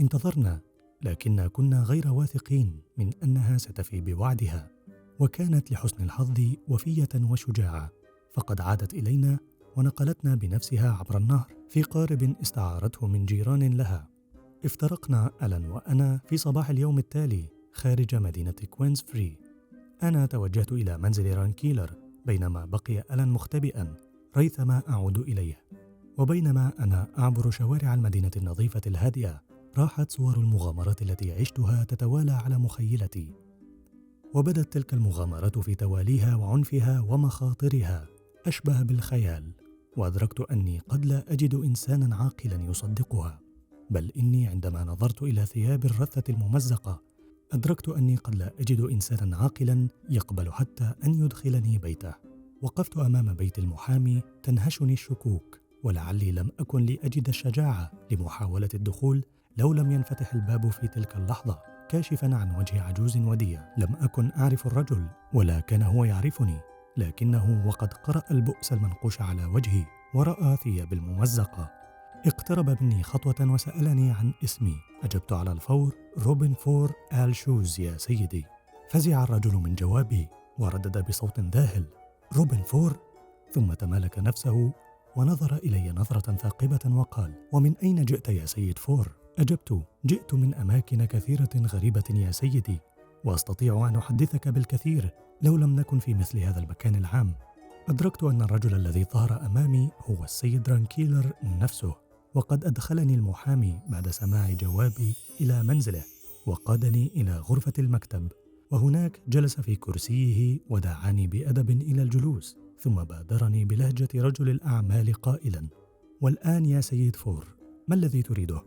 Speaker 1: انتظرنا، لكن كنا غير واثقين من أنها ستفي بوعدها، وكانت لحسن الحظ وفية وشجاعة، فقد عادت إلينا ونقلتنا بنفسها عبر النهر في قارب استعارته من جيران لها. افترقنا آلان وأنا في صباح اليوم التالي خارج مدينة كوينز فري. أنا توجهت إلى منزل رانكيلر، بينما بقي آلان مختبئا ريثما أعود إليه. وبينما أنا أعبر شوارع المدينة النظيفة الهادئة، راحت صور المغامرات التي عشتها تتوالى على مخيلتي، وبدت تلك المغامرات في تواليها وعنفها ومخاطرها أشبه بالخيال. وأدركت أني قد لا أجد إنسانا عاقلا يصدقها، بل إني عندما نظرت إلى ثياب الرثة الممزقة أدركت أني قد لا أجد إنسانا عاقلا يقبل حتى أن يدخلني بيته. وقفت أمام بيت المحامي تنهشني الشكوك، ولعلي لم أكن لأجد الشجاعة لمحاولة الدخول لو لم ينفتح الباب في تلك اللحظة، كاشفا عن وجه عجوز ودية. لم أكن أعرف الرجل ولا كان هو يعرفني، لكنه وقد قرأ البؤس المنقوش على وجهي ورأى ثياب الممزقة. اقترب مني خطوة وسألني عن اسمي. أجبت على الفور: روبن فور آل شوز يا سيدي. فزع الرجل من جوابي وردد بصوت ذاهل: روبن فور؟ ثم تمالك نفسه ونظر إلي نظرة ثاقبة وقال: ومن أين جئت يا سيد فور؟ أجبت: جئت من أماكن كثيرة غريبة يا سيدي، وأستطيع أن أحدثك بالكثير لو لم نكن في مثل هذا المكان العام. أدركت أن الرجل الذي ظهر أمامي هو السيد رانكيلر نفسه، وقد أدخلني المحامي بعد سماع جوابي إلى منزله، وقادني إلى غرفة المكتب، وهناك جلس في كرسيه ودعاني بأدب إلى الجلوس، ثم بادرني بلهجة رجل الأعمال قائلا: والآن يا سيد فور، ما الذي تريده؟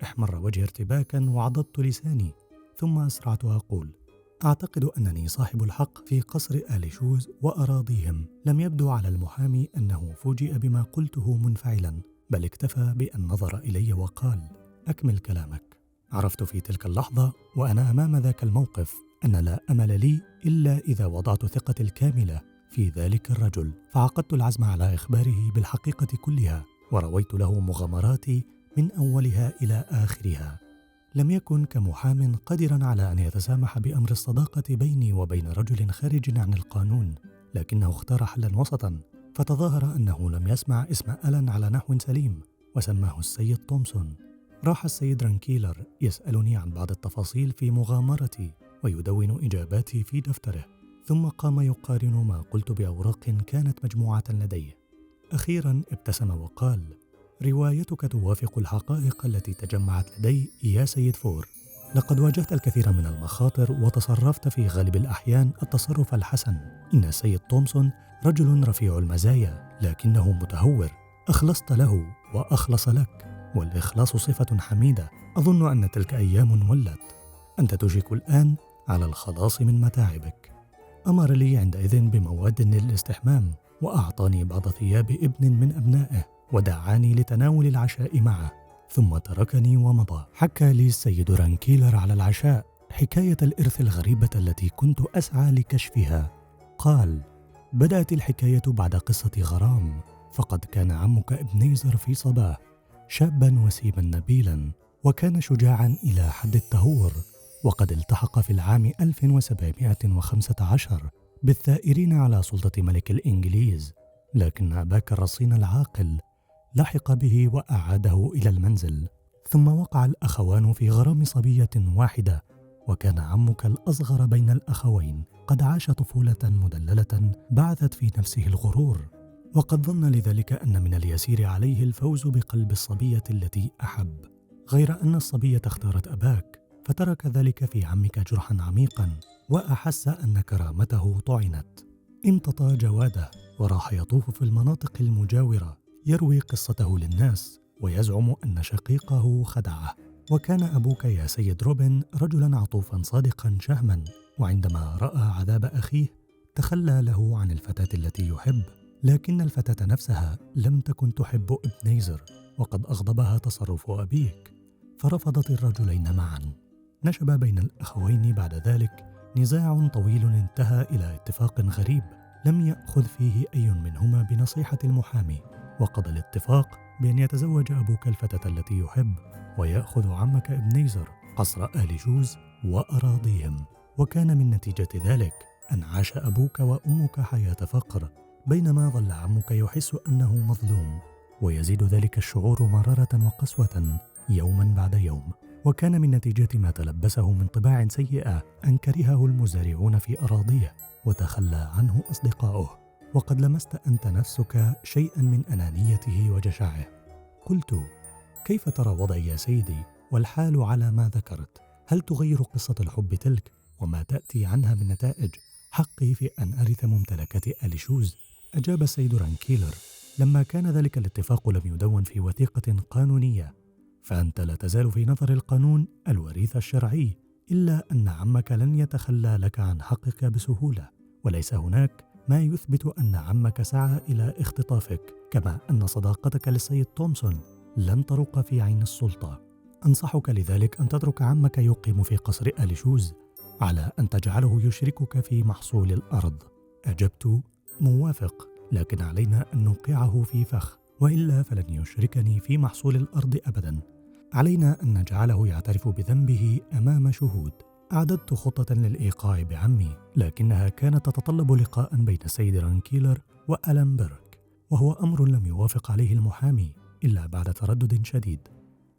Speaker 1: احمر وجهي ارتباكا وعضضت لساني، ثم أسرعت أقول: أعتقد أنني صاحب الحق في قصر آل شوز وأراضيهم. لم يبدو على المحامي أنه فوجئ بما قلته منفعلا، بل اكتفى بأن نظر إلي وقال: أكمل كلامك. عرفت في تلك اللحظة وأنا أمام ذاك الموقف أن لا أمل لي إلا إذا وضعت ثقتي الكاملة في ذلك الرجل، فعقدت العزم على إخباره بالحقيقة كلها، ورويت له مغامراتي من أولها إلى آخرها. لم يكن كمحام قادرا على أن يتسامح بأمر الصداقة بيني وبين رجل خارج عن القانون، لكنه اختار حلا وسطا، فتظاهر أنه لم يسمع اسم ألان على نحو سليم وسماه السيد تومسون. راح السيد رانكيلر يسألني عن بعض التفاصيل في مغامرتي ويدون إجاباتي في دفتره، ثم قام يقارن ما قلت بأوراق كانت مجموعة لديه. أخيرا ابتسم وقال: روايتك توافق الحقائق التي تجمعت لدي يا سيد فور. لقد واجهت الكثير من المخاطر وتصرفت في غالب الأحيان التصرف الحسن. إن السيد تومسون رجل رفيع المزايا لكنه متهور. أخلصت له وأخلص لك، والإخلاص صفة حميدة. أظن أن تلك أيام ولت. أنت تشرك الآن على الخلاص من متاعبك. أمر لي عندئذ بمواد للاستحمام، وأعطاني بعض ثياب ابن من أبنائه، ودعاني لتناول العشاء معه، ثم تركني ومضى. حكى لي السيد رانكيلر على العشاء حكاية الإرث الغريبة التي كنت أسعى لكشفها. قال: بدأت الحكاية بعد قصة غرام، فقد كان عمك ابنيزر في صباه شابا وسيما نبيلا، وكان شجاعا إلى حد التهور، وقد التحق في العام 1715 بالثائرين على سلطة ملك الإنجليز، لكن أباك الرصين العاقل لحق به وأعاده إلى المنزل. ثم وقع الأخوان في غرام صبية واحدة، وكان عمك الأصغر بين الأخوين قد عاش طفولة مدللة بعثت في نفسه الغرور، وقد ظن لذلك أن من اليسير عليه الفوز بقلب الصبية التي أحب، غير أن الصبية اختارت أباك، فترك ذلك في عمك جرحا عميقا، وأحس أن كرامته طعنت. امتطى جواده وراح يطوف في المناطق المجاورة يروي قصته للناس، ويزعم أن شقيقه خدعه. وكان أبوك يا سيد روبن رجلا عطوفا صادقا شهما، وعندما رأى عذاب أخيه تخلى له عن الفتاة التي يحب، لكن الفتاة نفسها لم تكن تحب ابنيزر، وقد أغضبها تصرف أبيك، فرفضت الرجلين معا. نشب بين الأخوين بعد ذلك نزاع طويل انتهى إلى اتفاق غريب لم يأخذ فيه أي منهما بنصيحة المحامي، وقضى الاتفاق بأن يتزوج أبوك الفتاة التي يحب، ويأخذ عمك ابنيزر قصر آل جوز وأراضيهم. وكان من نتيجة ذلك أن عاش أبوك وأمك حياة فقر، بينما ظل عمك يحس أنه مظلوم، ويزيد ذلك الشعور مرارة وقسوة يوما بعد يوم. وكان من نتيجة ما تلبسه من طباع سيئة أن كرهه المزارعون في أراضيه وتخلى عنه أصدقاؤه. وقد لمست أنت نفسك شيئا من أنانيته وجشعه. قلت: كيف ترى وضعي يا سيدي والحال على ما ذكرت؟ هل تغير قصة الحب تلك وما تأتي عنها من نتائج حقي في أن أرث ممتلكات آل شوز؟ أجاب السيد رانكيلر: لما كان ذلك الاتفاق لم يدون في وثيقة قانونية، فأنت لا تزال في نظر القانون الوريث الشرعي، إلا أن عمك لن يتخلى لك عن حقك بسهولة، وليس هناك ما يثبت أن عمك سعى إلى اختطافك، كما أن صداقتك للسيد تومسون لن ترق في عين السلطة. أنصحك لذلك أن تترك عمك يقيم في قصر آل شوز على أن تجعله يشركك في محصول الأرض. أجبت: موافق، لكن علينا أن نوقعه في فخ، وإلا فلن يشركني في محصول الأرض أبدا. علينا أن نجعله يعترف بذنبه أمام شهود. أعددت خطة للإيقاع بعمي، لكنها كانت تتطلب لقاء بين السيد رانكيلر وألان بيرك، وهو أمر لم يوافق عليه المحامي إلا بعد تردد شديد.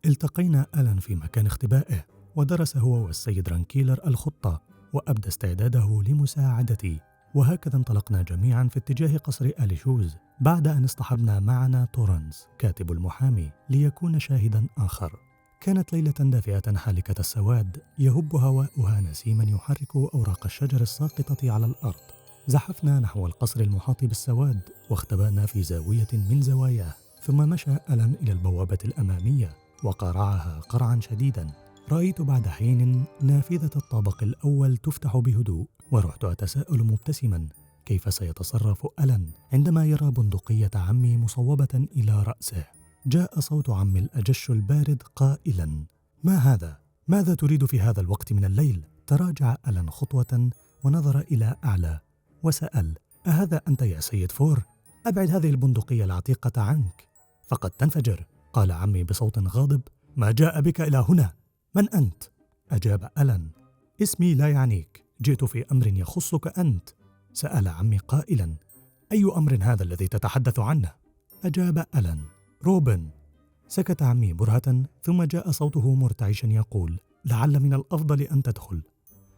Speaker 1: التقينا ألان في مكان اختبائه، ودرس هو والسيد رانكيلر الخطة، وأبدى استعداده لمساعدتي، وهكذا انطلقنا جميعا في اتجاه قصر آل شوز، بعد أن اصطحبنا معنا تورنز كاتب المحامي ليكون شاهدا آخر. كانت ليلة دافئة حالكة السواد، يهب هواؤها نسيما يحرك أوراق الشجر الساقطة على الأرض. زحفنا نحو القصر المحاط بالسواد، واختبأنا في زاوية من زواياه، ثم مشى ألان إلى البوابة الأمامية وقرعها قرعا شديدا. رأيت بعد حين نافذة الطابق الأول تفتح بهدوء، ورحت أتساءل مبتسما كيف سيتصرف ألان عندما يرى بندقية عمي مصوبة إلى رأسه. جاء صوت عمي الأجش البارد قائلا: ما هذا؟ ماذا تريد في هذا الوقت من الليل؟ تراجع ألان خطوة ونظر إلى أعلى وسأل:
Speaker 2: أهذا أنت يا سيد فور؟ أبعد هذه البندقية العتيقة عنك فقد تنفجر. قال عمي بصوت غاضب: ما جاء بك إلى هنا؟ من أنت؟ أجاب ألان: اسمي لا يعنيك، جئت في أمر يخصك أنت. سأل عمي قائلا: أي أمر هذا الذي تتحدث عنه؟ أجاب ألان: روبن. سكت عمي برهة، ثم جاء صوته مرتعشا يقول: لعل من الأفضل أن تدخل.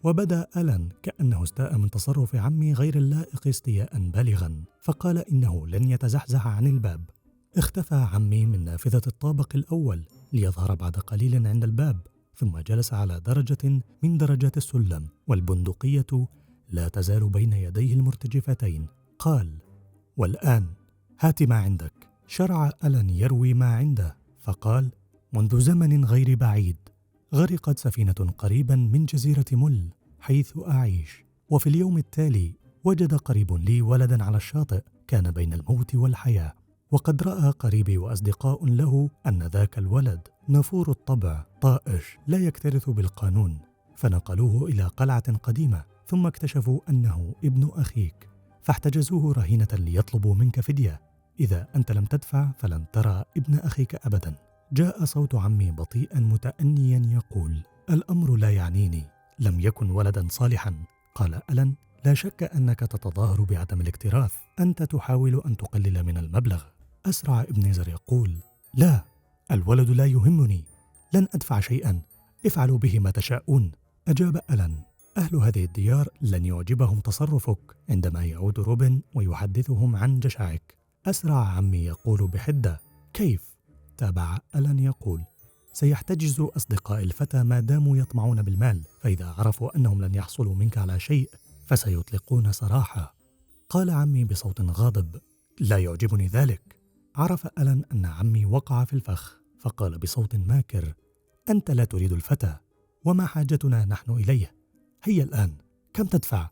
Speaker 2: وبدا ألان كأنه استاء من تصرف عمي غير اللائق استياء بالغا، فقال إنه لن يتزحزح عن الباب. اختفى عمي من نافذة الطابق الأول ليظهر بعد قليل عند الباب، ثم جلس على درجة من درجات السلم، والبندقية لا تزال بين يديه المرتجفتين. قال: والآن هات ما عندك. شرع ألان يروي ما عنده، فقال: منذ زمن غير بعيد غرقت سفينة قريبا من جزيرة مل حيث أعيش، وفي اليوم التالي وجد قريب لي ولدا على الشاطئ كان بين الموت والحياة، وقد رأى قريبي وأصدقاء له أن ذاك الولد نفور الطبع طائش لا يكترث بالقانون، فنقلوه إلى قلعة قديمة، ثم اكتشفوا أنه ابن أخيك، فاحتجزوه رهينة ليطلبوا منك فدية. إذا أنت لم تدفع فلن ترى ابن أخيك أبدا. جاء صوت عمي بطيئا متأنيا يقول: الأمر لا يعنيني، لم يكن ولدا صالحا. قال ألان: لا شك أنك تتظاهر بعدم الاكتراث، أنت تحاول أن تقلل من المبلغ. أسرع ابنيزر يقول: لا، الولد لا يهمني، لن أدفع شيئا، افعلوا به ما تشاءون. أجاب ألان: أهل هذه الديار لن يعجبهم تصرفك عندما يعود روبن ويحدثهم عن جشعك. أسرع عمي يقول بحدة: كيف؟ تابع ألان يقول: سيحتجز أصدقاء الفتى ما داموا يطمعون بالمال، فإذا عرفوا أنهم لن يحصلوا منك على شيء فسيطلقون سراحة. قال عمي بصوت غاضب: لا يعجبني ذلك. عرف ألان أن عمي وقع في الفخ، فقال بصوت ماكر: أنت لا تريد الفتى، وما حاجتنا نحن إليه؟ هيا الآن، كم تدفع؟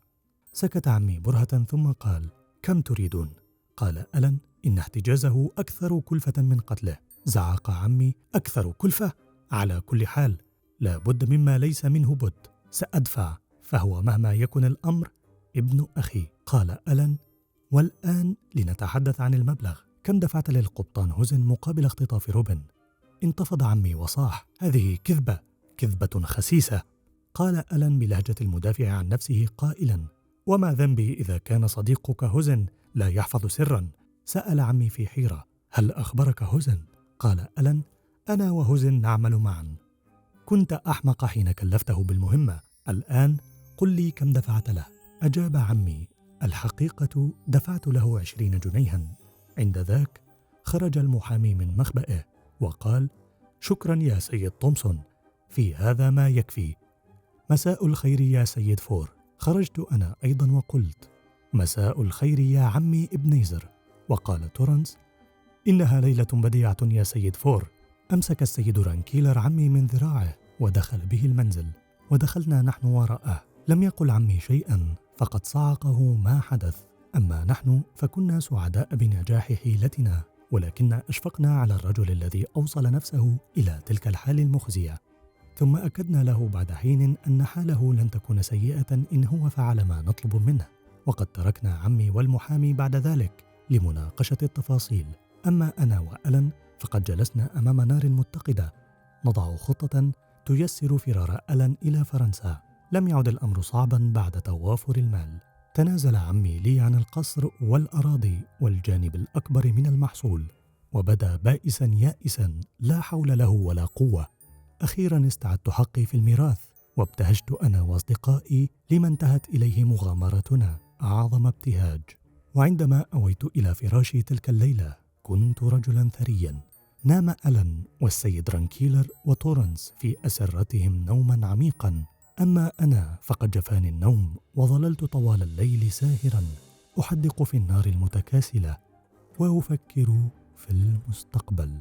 Speaker 2: سكت عمي برهة ثم قال: كم تريدون؟ قال ألان: إن احتجازه أكثر كلفة من قتله. زعق عمي: أكثر كلفة؟ على كل حال لا بد مما ليس منه بد، سأدفع، فهو مهما يكن الأمر ابن أخي. قال ألان: والآن لنتحدث عن المبلغ، كم دفعت للقبطان هوزن مقابل اختطاف روبن؟ انتفض عمي وصاح: هذه كذبة، كذبة خسيسة. قال ألان بلهجة المدافع عن نفسه قائلا: وما ذنبي إذا كان صديقك هوزن لا يحفظ سرا؟ سأل عمي في حيرة: هل أخبرك هوزن؟ قال ألان: أنا وهوزن نعمل معا. كنت أحمق حين كلفته بالمهمة، الآن قل لي كم دفعت له. أجاب عمي: الحقيقة دفعت له 20 جنيها. عند ذاك خرج المحامي من مخبئه وقال: شكرا يا سيد تومسون، في هذا ما يكفي. مساء الخير يا سيد فور. خرجت أنا أيضا وقلت: مساء الخير يا عمي ابنيزر. وقال تورنس: إنها ليلة بديعة يا سيد فور. أمسك السيد رانكيلر عمي من ذراعه ودخل به المنزل، ودخلنا نحن وراءه. لم يقل عمي شيئا، فقد صعقه ما حدث. أما نحن فكنا سعداء بنجاح حيلتنا، ولكن أشفقنا على الرجل الذي أوصل نفسه إلى تلك الحال المخزية. ثم أكدنا له بعد حين أن حاله لن تكون سيئة إن هو فعل ما نطلب منه، وقد تركنا عمي والمحامي بعد ذلك لمناقشة التفاصيل. أما أنا وألان فقد جلسنا أمام نار متقدة نضع خطة تيسر فرار ألان إلى فرنسا. لم يعد الأمر صعبا بعد توافر المال. تنازل عمي لي عن القصر والأراضي والجانب الأكبر من المحصول، وبدا بائسا يائسا لا حول له ولا قوة. أخيرا استعدت حقي في الميراث، وابتهجت أنا وأصدقائي لما انتهت إليه مغامرتنا أعظم ابتهاج. وعندما أويت إلى فراشي تلك الليلة كنت رجلا ثريا. نام ألان والسيد رانكيلر وتورنس في أسرتهم نوما عميقا، أما أنا فقد جفاني النوم، وظللت طوال الليل ساهرا أحدق في النار المتكاسلة وأفكر في المستقبل.